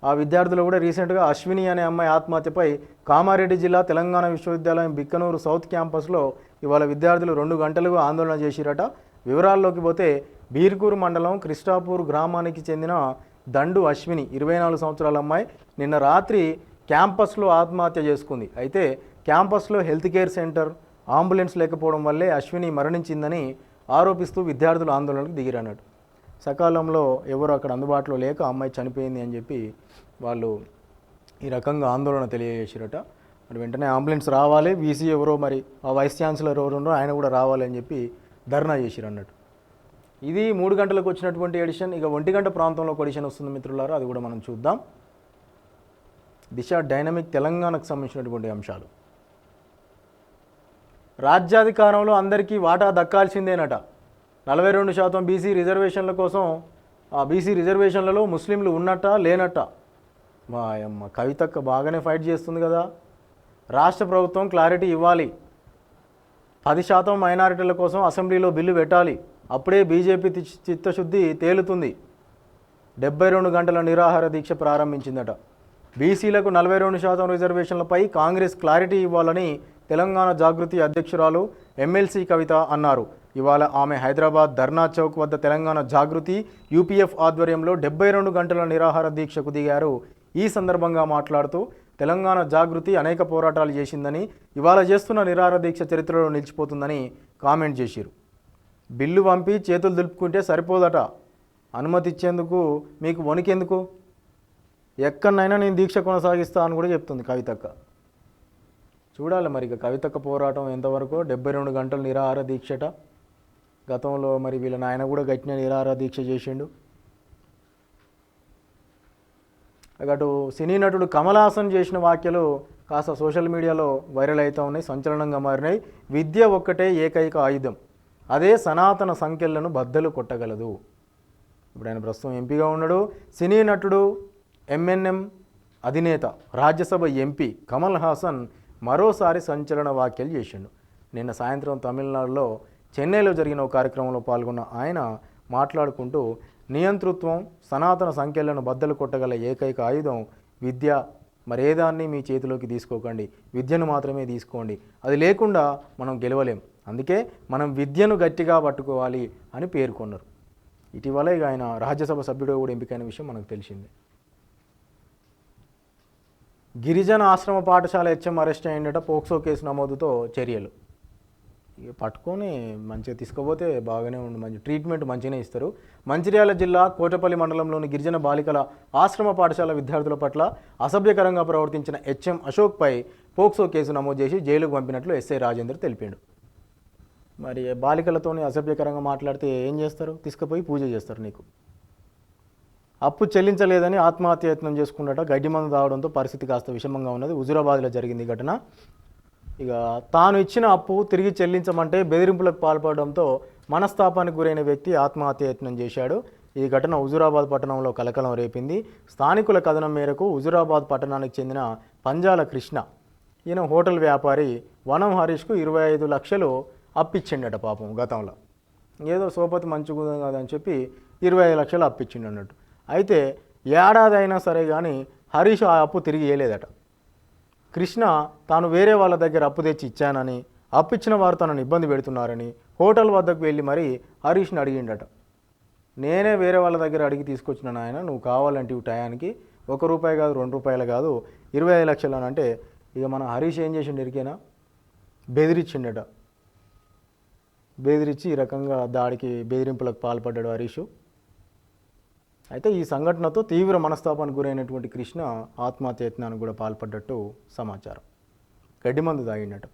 ఆ విద్యార్థులు కూడా రీసెంట్గా అశ్విని అనే అమ్మాయి ఆత్మహత్యపై కామారెడ్డి జిల్లా తెలంగాణ విశ్వవిద్యాలయం బిక్కనూరు సౌత్ క్యాంపస్లో ఇవాళ విద్యార్థులు 2 గంటలుగా ఆందోళన చేసిరట. వివరాల్లోకి పోతే బీర్కూరు మండలం క్రిస్టాపూర్ గ్రామానికి చెందిన దండు అశ్విని 24 సంవత్సరాల అమ్మాయి నిన్న రాత్రి క్యాంపస్లో ఆత్మహత్య చేసుకుంది. అయితే క్యాంపస్లో హెల్త్ కేర్ సెంటర్, అంబులెన్స్ లేకపోవడం వల్లే అశ్విని మరణించిందని ఆరోపిస్తూ విద్యార్థులు ఆందోళనకు దిగిరన్నట్టు. సకాలంలో ఎవరు అక్కడ అందుబాటులో లేక అమ్మాయి చనిపోయింది అని చెప్పి వాళ్ళు ఈ రకంగా ఆందోళన తెలియజేసిరట. మరి వెంటనే అంబులెన్స్ రావాలి, వీసీ ఎవరో మరి ఆ వైస్ ఛాన్సలర్ ఎవరు ఉన్నారో ఆయన కూడా రావాలి అని చెప్పి ధర్నా చేసిరు అన్నట్టు. ఇది 3 గంటలకు వచ్చినటువంటి ఎడిషన్. ఇక 1 గంట ప్రాంతంలో ఒక ఎడిషన్ వస్తుంది మిత్రులారా, అది కూడా మనం చూద్దాం. దిశ డైనమిక్ తెలంగాణకు సంబంధించినటువంటి అంశాలు. రాజ్యాధికారంలో అందరికీ వాటా దక్కాల్సిందేనట. 42% బీసీ రిజర్వేషన్ల కోసం ఆ బీసీ రిజర్వేషన్లలో ముస్లింలు ఉన్నట్ట లేనట్ట. మా అమ్మ కవితక్క బాగానే ఫైట్ చేస్తుంది కదా. రాష్ట్ర ప్రభుత్వం క్లారిటీ ఇవ్వాలి. 10% మైనారిటీల కోసం అసెంబ్లీలో బిల్లు పెట్టాలి. అప్పుడే బీజేపీ చిత్తశుద్ధి తేలుతుంది. 72 గంటల నిరాహార దీక్ష ప్రారంభించిందట. బీసీలకు 42% రిజర్వేషన్లపై కాంగ్రెస్ క్లారిటీ ఇవ్వాలని తెలంగాణ జాగృతి అధ్యక్షురాలు ఎమ్మెల్సీ కవిత అన్నారు. ఇవాళ ఆమె హైదరాబాద్ ధర్నా చౌక్ వద్ద తెలంగాణ జాగృతి యూపీఎఫ్ ఆధ్వర్యంలో 72 గంటల నిరాహార దీక్షకు దిగారు. ఈ సందర్భంగా మాట్లాడుతూ తెలంగాణ జాగృతి అనేక పోరాటాలు చేసిందని, ఇవాళ చేస్తున్న నిరాహార దీక్ష చరిత్రలో నిలిచిపోతుందని కామెంట్ చేశారు. బిల్లు పంపి చేతులు దులుపుకుంటే సరిపోదట. అనుమతి ఇచ్చేందుకు మీకు వణికెందుకు? ఎక్కడనైనా నేను దీక్ష కొనసాగిస్తా అని కూడా చెప్తుంది కవితక్క. చూడాలి మరి ఇక కవితక్క పోరాటం ఎంతవరకు. 72 గంటలు నిరాహార దీక్షట. గతంలో మరి వీళ్ళ నాయన కూడా గట్టిన నిరాహార దీక్ష చేసిండు. అటు సినీ నటుడు కమల్ హాసన్ చేసిన వ్యాఖ్యలు కాస్త సోషల్ మీడియాలో వైరల్ అవుతూ ఉన్నాయి, సంచలనంగా మారినాయి. విద్య ఒక్కటే ఏకైక ఆయుధం, అదే సనాతన సంఖ్యలను బద్దలు కొట్టగలదు. ఇప్పుడు ఆయన ప్రస్తుతం ఎంపీగా ఉన్నాడు. సినీ నటుడు, ఎంఎన్ఎం అధినేత, రాజ్యసభ ఎంపీ కమల్ హాసన్ మరోసారి సంచలన వ్యాఖ్యలు చేసిండు. నిన్న సాయంత్రం తమిళనాడులో చెన్నైలో జరిగిన ఒక కార్యక్రమంలో పాల్గొన్న ఆయన మాట్లాడుకుంటూ నియంతృత్వం, సనాతన సంఖ్యలను బద్దలు కొట్టగల ఏకైక ఆయుధం విద్య, మరేదాన్ని మీ చేతిలోకి తీసుకోకండి, విద్యను మాత్రమే తీసుకోండి, అది లేకుండా మనం గెలవలేం, అందుకే మనం విద్యను గట్టిగా పట్టుకోవాలి అని పేర్కొన్నారు. ఇటీవల ఇక ఆయన రాజ్యసభ సభ్యుడు కూడా ఎంపికైన విషయం మనకు తెలిసిందే. గిరిజన ఆశ్రమ పాఠశాల హెచ్ఎం అరెస్ట్ అయ్యిందట. పోక్సో కేసు నమోదుతో చర్యలు. ఇక పట్టుకొని మంచిగా తీసుకుపోతే బాగానే ఉండి మంచి ట్రీట్మెంట్ మంచిగానే ఇస్తారు. మంచిర్యాల జిల్లా కోటపల్లి మండలంలోని గిరిజన బాలికల ఆశ్రమ పాఠశాల విద్యార్థుల పట్ల అసభ్యకరంగా ప్రవర్తించిన హెచ్ఎం అశోక్పై పోక్సో కేసు నమోదు చేసి జైలుకు పంపినట్లు ఎస్ఐ రాజేందర్ తెలిపాడు. మరి బాలికలతో అసభ్యకరంగా మాట్లాడితే ఏం చేస్తారు? తీసుకుపోయి పూజ చేస్తారు. నీకు అప్పు చెల్లించలేదని ఆత్మహత్య యత్నం చేసుకున్నట. గడ్డి మందు తాగడంతో పరిస్థితి కాస్త విషమంగా ఉన్నది. హుజూరాబాద్లో జరిగింది ఈ ఘటన. ఇక తాను ఇచ్చిన అప్పు తిరిగి చెల్లించమంటే బెదిరింపులకు పాల్పడడంతో మనస్తాపానికి గురైన వ్యక్తి ఆత్మహత్య యత్నం చేశాడు. ఈ ఘటన హుజూరాబాద్ పట్టణంలో కలకలం రేపింది. స్థానికుల కథనం మేరకు హుజూరాబాద్ పట్టణానికి చెందిన పంజాల కృష్ణ, ఈయన హోటల్ వ్యాపారి, వనం హరీష్కు 25 లక్షలు అప్పిచ్చిండట. పాపం గతంలో ఏదో సోపతి మంచిగా కాదని చెప్పి 25 లక్షలు అప్పిచ్చిండు అన్నట్టు. అయితే ఏడాది అయినా సరే కానీ హరీష్ ఆ అప్పు తిరిగి ఇవ్వలేదట. కృష్ణ తాను వేరే వాళ్ళ దగ్గర అప్పు తెచ్చి ఇచ్చానని, అప్పిచ్చిన వారు తనను ఇబ్బంది పెడుతున్నారని హోటల్ వద్దకు వెళ్ళి మరీ హరీష్ని అడిగిండట. నేనే వేరే వాళ్ళ దగ్గర అడిగి తీసుకొచ్చిన నాయన, నువ్వు కావాలంటే టయానికి ₹1 కాదు, ₹2 కాదు, 25 లక్షలు అని అంటే ఇక మన హరీష్ ఏం చేసిండు ఎరికేనా? బెదిరించిండట. బెదిరించి ఈ రకంగా దాడికి బెదిరింపులకు పాల్పడ్డాడు హరీష్. అయితే ఈ సంఘటనతో తీవ్ర మనస్తాపానికి గురైనటువంటి కృష్ణ ఆత్మహత్య యత్నానికి కూడా పాల్పడ్డట్టు సమాచారం. గడ్డి మందు తాగిండట.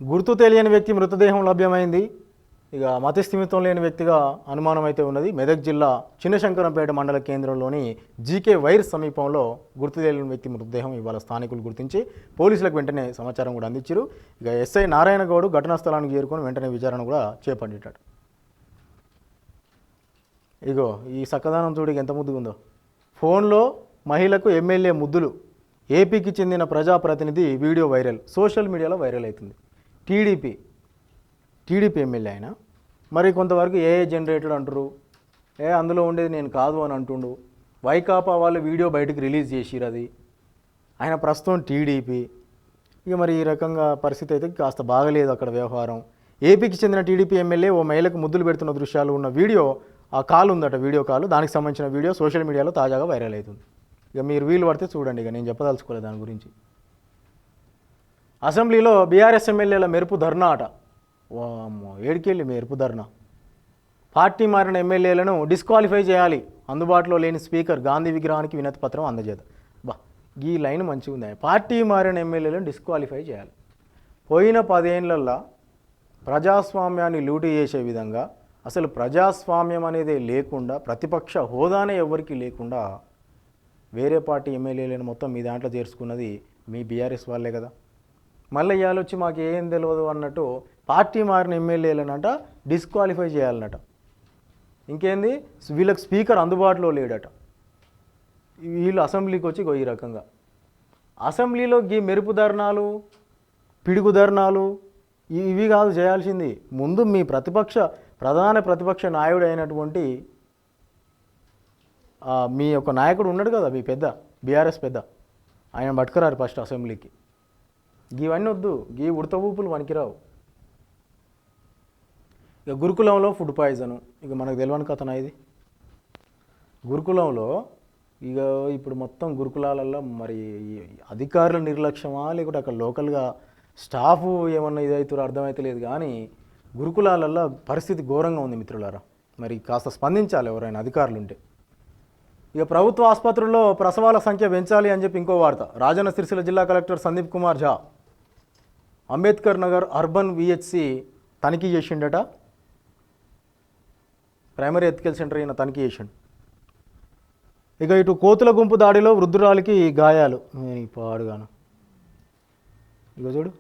గుర్తు తెలియని వ్యక్తి మృతదేహం లభ్యమైంది. ఇక మతిస్థిమితం లేని వ్యక్తిగా అనుమానం అయితే ఉన్నది. మెదక్ జిల్లా చిన్నశంకరంపేట మండల కేంద్రంలోని జీకే వైర్ సమీపంలో గుర్తు తెలియని వ్యక్తి మృతదేహం ఇవాళ స్థానికులు గుర్తించి పోలీసులకు వెంటనే సమాచారం కూడా అందించారు. ఇక ఎస్ఐ నారాయణ గౌడ్ ఘటనా స్థలానికి చేరుకొని వెంటనే విచారణ కూడా చేపట్టాడు. ఇగో ఈ చక్కదనం చూడికి ఎంత ముద్దుగా ఉందో. ఫోన్లో మహిళకు ఎమ్మెల్యే ముద్దులు. ఏపీకి చెందిన ప్రజాప్రతినిధి వీడియో వైరల్, సోషల్ మీడియాలో వైరల్ అవుతుంది. టీడీపీ ఎమ్మెల్యే ఆయన. మరి కొంతవరకు ఏఐ జనరేటెడ్ అంటారు, అందులో ఉండేది నేను కాదు అని అంటుండు. వైకాపా వాళ్ళు వీడియో బయటకు రిలీజ్ చేసిరు, అది ఆయన ప్రస్తుతం టీడీపీ. ఇక మరి ఈ రకంగా పరిస్థితి అయితే కాస్త బాగలేదు అక్కడ వ్యవహారం. ఏపీకి చెందిన టీడీపీ ఎమ్మెల్యే ఓ మహిళకు ముద్దులు పెడుతున్న దృశ్యాలు ఉన్న వీడియో, ఆ కాల్ ఉందట, వీడియో కాల్, దానికి సంబంధించిన వీడియో సోషల్ మీడియాలో తాజాగా వైరల్ అవుతుంది. ఇక మీరు వీలు పడితే చూడండి, ఇక నేను చెప్పదలుచుకోలేదు దాని గురించి. అసెంబ్లీలో బీఆర్ఎస్ ఎమ్మెల్యేల మెరుపు ధర్నా అట. ఏడికెళ్ళి మెరుపు ధర్నా. పార్టీ మారిన ఎమ్మెల్యేలను డిస్క్వాలిఫై చేయాలి, అందుబాటులో లేని స్పీకర్ గాంధీ విగ్రహానికి వినతి పత్రం అందజేత. బా, ఈ లైన్ మంచిగా ఉంది. పార్టీ మారిన ఎమ్మెల్యేలను డిస్క్వాలిఫై చేయాలి. పోయిన 10 ఏళ్లల్లో ప్రజాస్వామ్యాన్ని లూటీ చేసే విధంగా, అసలు ప్రజాస్వామ్యం అనేది లేకుండా, ప్రతిపక్ష హోదానే ఎవరికి లేకుండా వేరే పార్టీ ఎమ్మెల్యేలను మొత్తం మీ దాంట్లో చేర్చుకున్నది మీ బీఆర్ఎస్ వాళ్ళే కదా. మళ్ళీ ఇవాళ వచ్చి మాకు ఏం తెలియదు అన్నట్టు పార్టీ మారిన ఎమ్మెల్యేలనట డిస్క్వాలిఫై చేయాలన్నట. ఇంకేంది, వీళ్ళకి స్పీకర్ అందుబాటులో లేడట. వీళ్ళు అసెంబ్లీకి వచ్చి ఈ రకంగా అసెంబ్లీలో ఈ మెరుపు ధర్నాలు, పిడుగు ధర్నాలు ఇవి కాదు చేయాల్సింది. ముందు మీ ప్రధాన ప్రతిపక్ష నాయకుడు అయినటువంటి మీ యొక్క నాయకుడు ఉన్నాడు కదా, మీ పెద్ద బీఆర్ఎస్ పెద్ద, ఆయన పట్టుకురారు ఫస్ట్ అసెంబ్లీకి. ఇవన్నీ వద్దు, ఈ ఉడత ఊపులు పనికిరావు. ఇక గురుకులంలో ఫుడ్ పాయిజను, ఇక మనకు తెలియని కథనా ఇది. గురుకులంలో ఇక ఇప్పుడు మొత్తం గురుకులాలలో మరి అధికారుల నిర్లక్ష్యమా, లేకుంటే అక్కడ లోకల్గా స్టాఫ్ ఏమన్నా ఇదవుతారో అర్థమైతే లేదు, కానీ గురుకులాలలో పరిస్థితి ఘోరంగా ఉంది మిత్రులారా. మరి కాస్త స్పందించాలి ఎవరైనా అధికారులు ఉంటే. ఇక ప్రభుత్వ ఆసుపత్రుల్లో ప్రసవాల సంఖ్య పెంచాలి అని చెప్పి ఇంకో వార్త. రాజన్న సిరిసిల్ల జిల్లా కలెక్టర్ సందీప్ కుమార్ ఝా అంబేద్కర్ నగర్ అర్బన్ విహెచ్సి తనిఖీ చేసిండట. ప్రైమరీ ఎథికల్ సెంటర్ ఈయన తనిఖీ చేసిండు. ఇక ఇటు కోతుల గుంపు దాడిలో వృద్ధురాలికి గాయాలు. పాడుగాను, ఇక చూడు,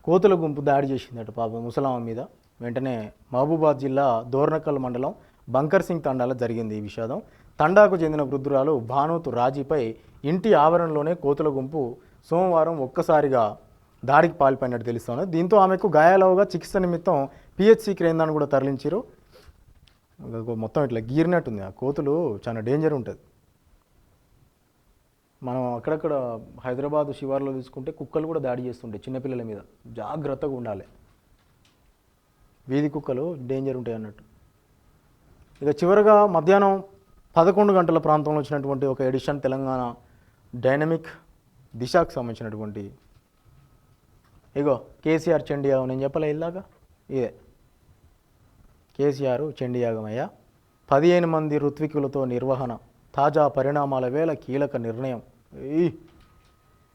కోతుల గుంపు దాడి చేసిందట పాప ముసలామ మీద. వెంటనే మహబూబాద్ జిల్లా దోర్నకల్ మండలం బంకర్ సింగ్ తండాలో జరిగింది ఈ విషాదం. తండాకు చెందిన వృద్ధురాలు భానోతు రాజీపై ఇంటి ఆవరణలోనే కోతుల గుంపు సోమవారం ఒక్కసారిగా దాడికి పాల్పడినట్టు తెలుస్తోంది. దీంతో ఆమెకు గాయాలవుగా చికిత్స నిమిత్తం పిహెచ్సి కేంద్రాన్ని కూడా తరలించారు. మొత్తం ఇట్లా గీరినట్టుంది. ఆ కోతులు చాలా డేంజర్ ఉంటుంది. మనం అక్కడక్కడ హైదరాబాద్ శివార్లో తీసుకుంటే కుక్కలు కూడా దాడి చేస్తుంటాయి చిన్నపిల్లల మీద, జాగ్రత్తగా ఉండాలి. వీధి కుక్కలు డేంజర్ ఉంటాయి అన్నట్టు. ఇక చివరగా మధ్యాహ్నం 11 గంటల ప్రాంతంలో వచ్చినటువంటి ఒక ఎడిషన్ తెలంగాణ డైనమిక్ దిశకు సంబంధించినటువంటి, ఇగో కేసీఆర్ చండీయాగం, నేను చెప్పలే ఇలాగా, ఇదే కేసీఆర్ చండీయాగం అయ్యా. 15 మంది ఋత్వికులతో నిర్వహణ, తాజా పరిణామాల వేళ కీలక నిర్ణయం.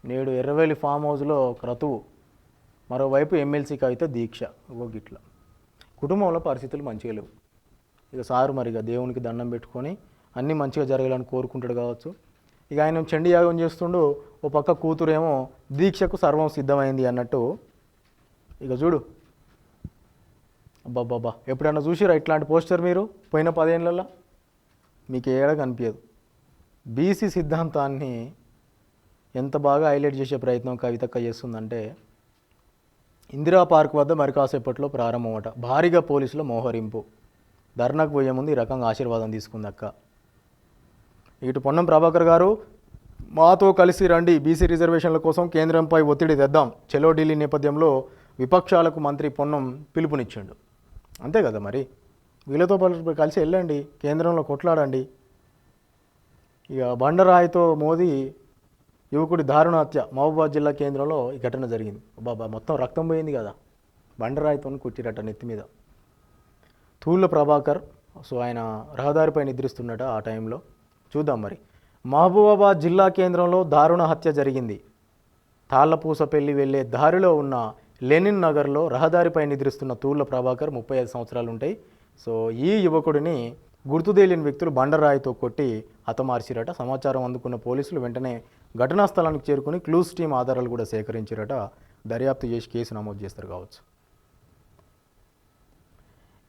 నేడు ఎర్రవేలి ఫామ్ హౌస్లో క్రతువు, మరోవైపు ఎమ్మెల్సీకి అయితే దీక్ష. గిట్ల కుటుంబంలో పరిస్థితులు మంచిగా లేవు. ఇక సారు మరిగా దేవునికి దండం పెట్టుకొని అన్నీ మంచిగా జరగాలని కోరుకుంటాడు కావచ్చు. ఇక ఆయన చండీయాగం చేస్తుండు, ఓ పక్క కూతురేమో దీక్షకు సర్వం సిద్ధమైంది అన్నట్టు. ఇక చూడు, అబ్బాబ్బా, ఎప్పుడన్నా చూసిరా ఇట్లాంటి పోస్టర్ మీరు పోయిన 10 ఏళ్లలో? మీకు ఏడ కనిపించదు. బీసీ సిద్ధాంతాన్ని ఎంత బాగా హైలైట్ చేసే ప్రయత్నం కవితక్క చేస్తుందంటే, ఇందిరా పార్క్ వద్ద మరి కాసేపట్లో ప్రారంభమట. భారీగా పోలీసుల మోహరింపు. ధర్నాకు పోయే ముందు ఈ రకంగా ఆశీర్వాదం తీసుకుంది అక్క. ఇటు పొన్నం ప్రభాకర్ గారు, మాతో కలిసి రండి, బీసీ రిజర్వేషన్ల కోసం కేంద్రంపై ఒత్తిడి తెద్దాం. చెలో ఢిల్లీ నేపథ్యంలో విపక్షాలకు మంత్రి పొన్నం పిలుపునిచ్చిండు. అంతే కదా మరి, వీళ్ళతో కలిసి వెళ్ళండి, కేంద్రంలో కొట్లాడండి. ఇక బండరాయితో మోదీ యువకుడి దారుణ హత్య, మహబూబాద్ జిల్లా కేంద్రంలో ఈ ఘటన జరిగింది. బాబా, మొత్తం రక్తం పోయింది కదా, బండరాయితో కుట్టిరట నెత్తి మీద. తూళ్ళ ప్రభాకర్, సో ఆయన రహదారిపై నిద్రిస్తున్నట ఆ టైంలో. చూద్దాం మరి. మహబూబాబాద్ జిల్లా కేంద్రంలో దారుణ హత్య జరిగింది. తాళ్లపూసపల్లి వెళ్లే దారిలో ఉన్న లెనిన్ నగర్లో రహదారిపై నిద్రిస్తున్న తూళ్ళ ప్రభాకర్ 35 సంవత్సరాలు ఉంటాయి. సో ఈ యువకుడిని గుర్తుదేలిన వ్యక్తులు బండరాయితో కొట్టి హతమార్చిరట. సమాచారం అందుకున్న పోలీసులు వెంటనే ఘటనా స్థలానికి చేరుకుని క్లూస్ టీమ్ ఆధారాలు కూడా సేకరించారట. దర్యాప్తు చేసి కేసు నమోదు చేస్తారు కావచ్చు.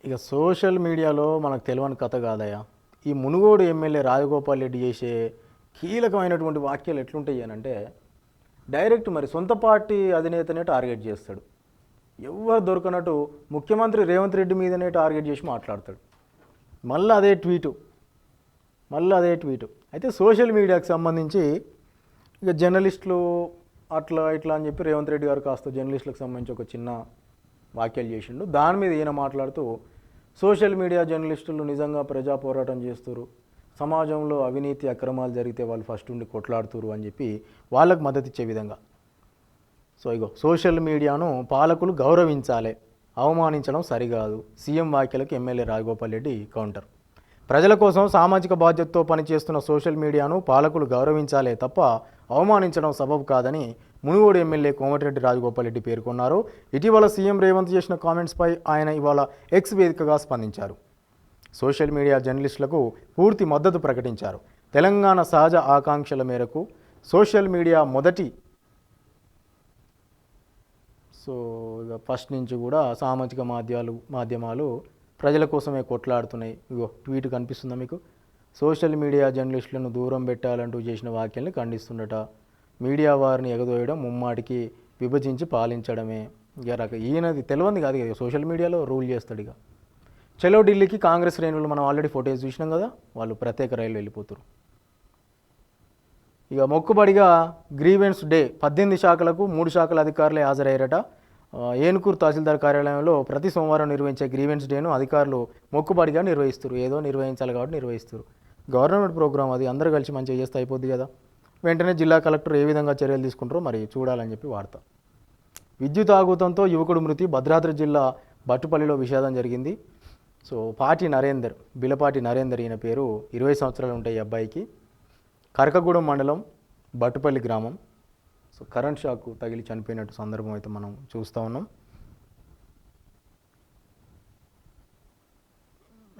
ఇక సోషల్ మీడియాలో మనకు తెలియని కథ కాదయా, ఈ మునుగోడు ఎమ్మెల్యే రాజగోపాల్ రెడ్డి చేసే కీలకమైనటువంటి వాక్యాలు ఎట్లుంటాయి అని అంటే, డైరెక్ట్ మరి సొంత పార్టీ అధినేతనే టార్గెట్ చేస్తాడు. ఎవరు దొరకనట్టు ముఖ్యమంత్రి రేవంత్ రెడ్డి మీదనే టార్గెట్ చేసి మాట్లాడతాడు. మళ్ళీ అదే ట్వీటు. అయితే సోషల్ మీడియాకి సంబంధించి ఇక జర్నలిస్టులు అట్లా ఇట్లా అని చెప్పి రేవంత్ రెడ్డి గారు కాస్త జర్నలిస్టులకు సంబంధించి ఒక చిన్న వ్యాఖ్యలు చేసిండు. దాని మీద ఈయన మాట్లాడుతూ సోషల్ మీడియా జర్నలిస్టులు నిజంగా ప్రజా పోరాటం చేస్తారు, సమాజంలో అవినీతి అక్రమాలు జరిగితే వాళ్ళు ఫస్ట్ ఉండి కొట్లాడుతురు అని చెప్పి వాళ్ళకు మద్దతు ఇచ్చే విధంగా. సో ఇగో సోషల్ మీడియాను పాలకులు గౌరవించాలి, అవమానించడం సరికాదు. సీఎం వ్యాఖ్యలకు ఎమ్మెల్యే రాజగోపాల్ రెడ్డి కౌంటర్. ప్రజల కోసం సామాజిక బాధ్యతతో పనిచేస్తున్న సోషల్ మీడియాను పాలకులు గౌరవించాలే తప్ప అవమానించడం సబబు కాదని మునుగోడు ఎమ్మెల్యే కోమటిరెడ్డి రాజగోపాల్ రెడ్డి పేర్కొన్నారు. ఇటీవల సీఎం రేవంత్ చేసిన కామెంట్స్పై ఆయన ఇవాళ ఎక్స్ వేదికగా స్పందించారు. సోషల్ మీడియా జర్నలిస్టులకు పూర్తి మద్దతు ప్రకటించారు. తెలంగాణ సహజ ఆకాంక్షల మేరకు సోషల్ మీడియా ఇక ఫస్ట్ నుంచి కూడా సామాజిక మాధ్యమాలు ప్రజల కోసమే కొట్లాడుతున్నాయి. ఇగో ట్వీట్ కనిపిస్తుందా మీకు? సోషల్ మీడియా జర్నలిస్టులను దూరం పెట్టాలంటూ చేసిన వ్యాఖ్యల్ని ఖండిస్తుండట. మీడియా వారిని ఎగదోయడం ముమ్మాటికి విభజించి పాలించడమే. ఈయనది తెలియంది కాదు కదా, సోషల్ మీడియాలో రూల్ చేస్తాడు. ఇక చలో ఢిల్లీకి కాంగ్రెస్ శ్రేణులు మనం ఆల్రెడీ ఫోటోస్ చూసినాం కదా, వాళ్ళు ప్రత్యేక రైలు వెళ్ళిపోతారు. ఇక మొక్కుబడిగా గ్రీవెన్స్ డే 18 శాఖలకు 3 శాఖల అధికారులే హాజరయ్యారట. ఏనుకూరు తహసీల్దార్ కార్యాలయంలో ప్రతి సోమవారం నిర్వహించే గ్రీవెన్స్ డేను అధికారులు మొక్కుబడిగా నిర్వహిస్తారు. ఏదో నిర్వహించాలి కాబట్టి నిర్వహిస్తారు. గవర్నమెంట్ ప్రోగ్రామ్ అది, అందరూ కలిసి మంచిగా చేస్తే అయిపోద్ది కదా. వెంటనే జిల్లా కలెక్టర్ ఏ విధంగా చర్యలు తీసుకుంటారో మరి చూడాలని చెప్పి వార్త. విద్యుత్ ఆఘాతంతో యువకుడు మృతి. భద్రాద్రి జిల్లా బట్టుపల్లిలో విషాదం జరిగింది. సో బిలపాటి నరేందర్ ఈయన పేరు. 20 సంవత్సరాలు ఉంటాయి ఈ అబ్బాయికి. కరకగూడెం మండలం బట్టుపల్లి గ్రామం. సో కరెంట్ షాక్ తగిలి చనిపోయినట్టు సందర్భం అయితే మనం చూస్తూ ఉన్నాం.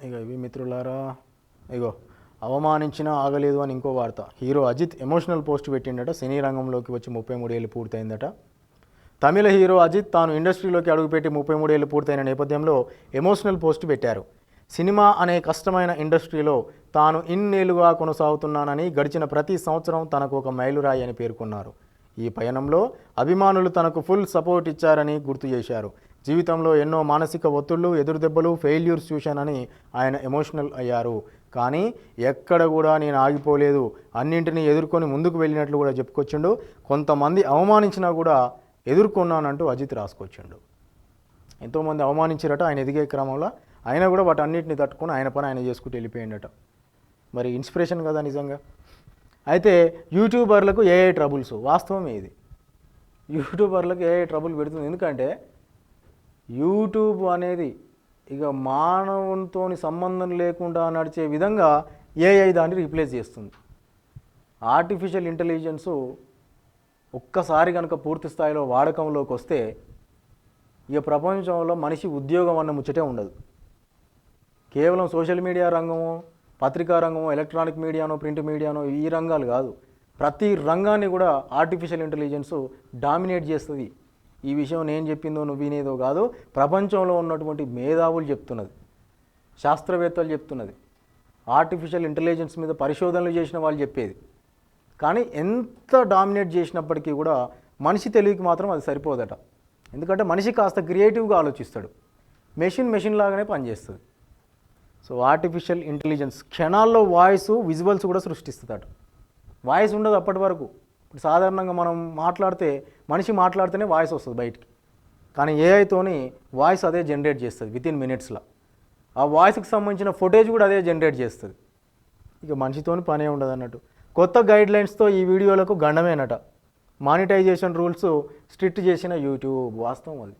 ఇక ఇవి మిత్రులారా, ఇగో అవమానించినా ఆగలేదు అని ఇంకో వార్త. హీరో అజిత్ ఎమోషనల్ పోస్ట్ పెట్టిండట. సినీ రంగంలోకి వచ్చి 33 ఏళ్ళు పూర్తయిందట. తమిళ హీరో అజిత్ తాను ఇండస్ట్రీలోకి అడుగుపెట్టి 33 ఏళ్ళు పూర్తయిన నేపథ్యంలో ఎమోషనల్ పోస్ట్ పెట్టారు. సినిమా అనే కష్టమైన ఇండస్ట్రీలో తాను ఇన్నేళ్లుగా కొనసాగుతున్నానని, గడిచిన ప్రతి సంవత్సరం తనకు ఒక మైలురాయి అని పేర్కొన్నారు. ఈ పయనంలో అభిమానులు తనకు ఫుల్ సపోర్ట్ ఇచ్చారని గుర్తు చేశారు. జీవితంలో ఎన్నో మానసిక ఒత్తిళ్లు, ఎదురుదెబ్బలు, ఫెయిల్యూర్స్ చూశానని ఆయన ఎమోషనల్ అయ్యారు. కానీ ఎక్కడ కూడా నేను ఆగిపోలేదు, అన్నింటినీ ఎదుర్కొని ముందుకు వెళ్ళినట్లు కూడా చెప్పుకొచ్చిండు. కొంతమంది అవమానించినా కూడా ఎదుర్కొన్నానంటూ అజిత్ రాసుకొచ్చిండు. ఎంతోమంది అవమానించారట ఆయన ఎదిగే క్రమంలో, ఆయన కూడా వాటి అన్నింటినీ తట్టుకొని ఆయన పని ఆయన చేసుకుంటూ వెళ్ళిపోయిండట. మరి ఇన్స్పిరేషన్ కదా నిజంగా. అయితే యూట్యూబర్లకు ఏఐ ట్రబుల్స్, వాస్తవమే ఇది. యూట్యూబర్లకు ఏఐ ట్రబుల్ పెడుతుంది. ఎందుకంటే యూట్యూబ్ అనేది ఇక మానవునితో సంబంధం లేకుండా నడిచే విధంగా ఏఐ దాన్ని రీప్లేస్ చేస్తుంది. ఆర్టిఫిషియల్ ఇంటెలిజెన్సు ఒక్కసారి కనుక పూర్తి స్థాయిలో వాడకంలోకి వస్తే ఇక ప్రపంచంలో మనిషి ఉద్యోగం అన్న ముచ్చటే ఉండదు. కేవలం సోషల్ మీడియా రంగము, పత్రికా రంగము, ఎలక్ట్రానిక్ మీడియానో, ప్రింట్ మీడియానో, ఈ రంగాలు కాదు, ప్రతి రంగాన్ని కూడా ఆర్టిఫిషియల్ ఇంటెలిజెన్స్ డామినేట్ చేస్తుంది. ఈ విషయం నేను చెప్పిందో నువ్వు వినేదో కాదు, ప్రపంచంలో ఉన్నటువంటి మేధావులు చెప్తున్నది, శాస్త్రవేత్తలు చెప్తున్నది, ఆర్టిఫిషియల్ ఇంటెలిజెన్స్ మీద పరిశోధనలు చేసిన వాళ్ళు చెప్పేది. కానీ ఎంత డామినేట్ చేసినప్పటికీ కూడా మనిషి తెలివికి మాత్రం అది సరిపోదట. ఎందుకంటే మనిషి కాస్త క్రియేటివ్గా ఆలోచిస్తాడు, మెషిన్ లాగానే పనిచేస్తుంది. సో ఆర్టిఫిషియల్ ఇంటెలిజెన్స్ క్షణాల్లో వాయిస్, విజువల్స్ కూడా సృష్టిస్తుందట. వాయిస్ ఉండదు అప్పటి వరకు. ఇప్పుడు సాధారణంగా మనం మాట్లాడితే, మనిషి మాట్లాడితేనే వాయిస్ వస్తుంది బయటికి, కానీ ఏఐతోని వాయిస్ అదే జనరేట్ చేస్తుంది వితిన్ మినిట్స్లో. ఆ వాయిస్కి సంబంధించిన ఫుటేజ్ కూడా అదే జనరేట్ చేస్తుంది. ఇక మనిషితోని పనే ఉండదు అన్నట్టు. కొత్త గైడ్లైన్స్తో ఈ వీడియోలకు గండమేనట. మానిటైజేషన్ రూల్స్ స్ట్రిక్ట్ చేసిన యూట్యూబ్, వాస్తవం అది.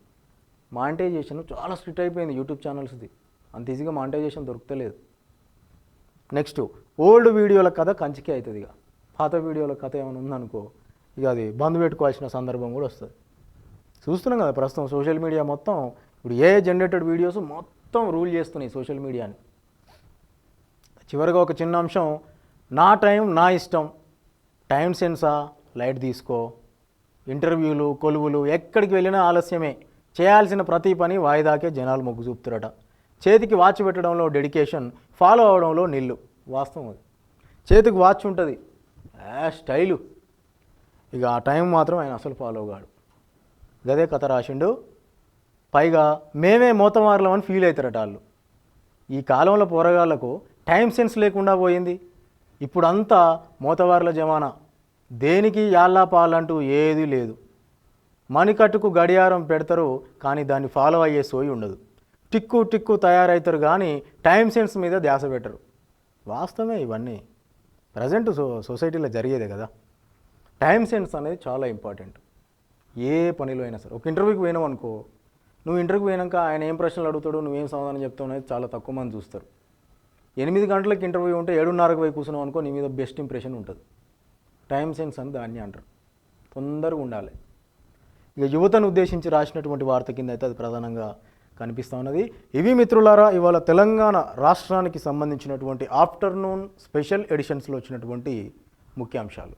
మానిటైజేషన్ చాలా స్ట్రిక్ట్ అయిపోయింది యూట్యూబ్ ఛానల్స్ది. అంత ఈజీగా మానిటైజేషన్ దొరుకుతలేదు. నెక్స్ట్, ఓల్డ్ వీడియోల కథ కంచికే అవుతుంది. ఇక పాత వీడియోల కథ ఏమైనా ఉందనుకో, ఇక అది బంద్ పెట్టుకోవాల్సిన సందర్భం కూడా వస్తుంది. చూస్తున్నాం కదా ప్రస్తుతం సోషల్ మీడియా మొత్తం. ఇప్పుడు ఏ జనరేటెడ్ వీడియోస్ మొత్తం రూల్ చేస్తున్నాయి సోషల్ మీడియాని. చివరిగా ఒక చిన్న అంశం, నా టైం నా ఇష్టం, టైం సెన్సా, లైట్ తీసుకో, ఇంటర్వ్యూలు, కొలువులు, ఎక్కడికి వెళ్ళినా ఆలస్యమే, చేయాల్సిన ప్రతి పని వాయిదాకే జనాలు మొగ్గు చూపుతారట. చేతికి వాచ్ పెట్టడంలో డెడికేషన్, ఫాలో అవడంలో నిల్లు, వాస్తవం అది. చేతికి వాచ్ ఉంటుంది, స్టైలు, ఇక ఆ టైం మాత్రం ఆయన అసలు ఫాలో కాడు. గదే కథ రాసిండు. పైగా మేమే మోతమారులం అని ఫీల్ అవుతారట వాళ్ళు. ఈ కాలంలో పోరగాళ్లకు టైం సెన్స్ లేకుండా పోయింది. ఇప్పుడు అంతా మోతవార్ల జమానా, దేనికి యాళ్ళ పాలంటూ ఏదీ లేదు. మణికట్టుకు గడియారం పెడతారు కానీ దాన్ని ఫాలో అయ్యే సోయి ఉండదు. టిక్కు టిక్కు తయారవుతారు కానీ టైం సెన్స్ మీద ధ్యాస పెట్టరు. వాస్తవమే ఇవన్నీ ప్రజెంట్ సొసైటీలో జరిగేదే కదా. టైం సెన్స్ అనేది చాలా ఇంపార్టెంట్. ఏ పనిలో అయినా సరే. ఒక ఇంటర్వ్యూకి పోయినావు అనుకో, నువ్వు ఇంటర్వ్యూకి పోయినాక ఆయన ఏం ప్రశ్నలు అడుగుతాడు, నువ్వేం సమాధానం చెప్తావు అనేది చాలా తక్కువ మంది చూస్తారు. 8 గంటలకు ఇంటర్వ్యూ ఉంటే 7:30కి పోయి కూర్చున్నావు అనుకో, నీ మీద బెస్ట్ ఇంప్రెషన్ ఉంటుంది. టైం సెన్స్ అని దాన్ని అంటారు. తొందరగా ఉండాలి. ఇక యువతను ఉద్దేశించి రాసినటువంటి వార్త కింద అయితే అది ప్రధానంగా కనిపిస్తూ ఉన్నది. ఇవి మిత్రులారా ఇవాళ తెలంగాణ రాష్ట్రానికి సంబంధించినటువంటి ఆఫ్టర్నూన్ స్పెషల్ ఎడిషన్స్లో వచ్చినటువంటి ముఖ్యాంశాలు.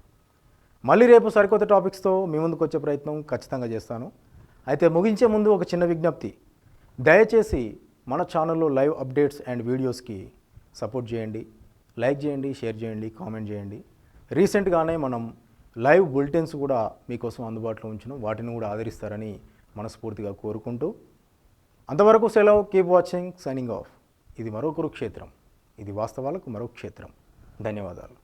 మళ్ళీ రేపు సరికొత్త టాపిక్స్తో మీ ముందుకు వచ్చే ప్రయత్నం ఖచ్చితంగా చేస్తాను. అయితే ముగించే ముందు ఒక చిన్న విజ్ఞప్తి. దయచేసి మన ఛానల్లో లైవ్ అప్డేట్స్ అండ్ వీడియోస్కి సపోర్ట్ చేయండి. లైక్ చేయండి, షేర్ చేయండి, కామెంట్ చేయండి. రీసెంట్గానే మనం లైవ్ బులెటిన్స్ కూడా మీకోసం అందుబాటులో ఉంచినాం. వాటిని కూడా ఆదరిస్తారని మనస్ఫూర్తిగా కోరుకుంటూ అంతవరకు సెలవు. Keep watching, signing off. ఇది మరో కురుక్షేత్రం. ఇది వాస్తవాలకు మరో క్షేత్రం. ధన్యవాదాలు.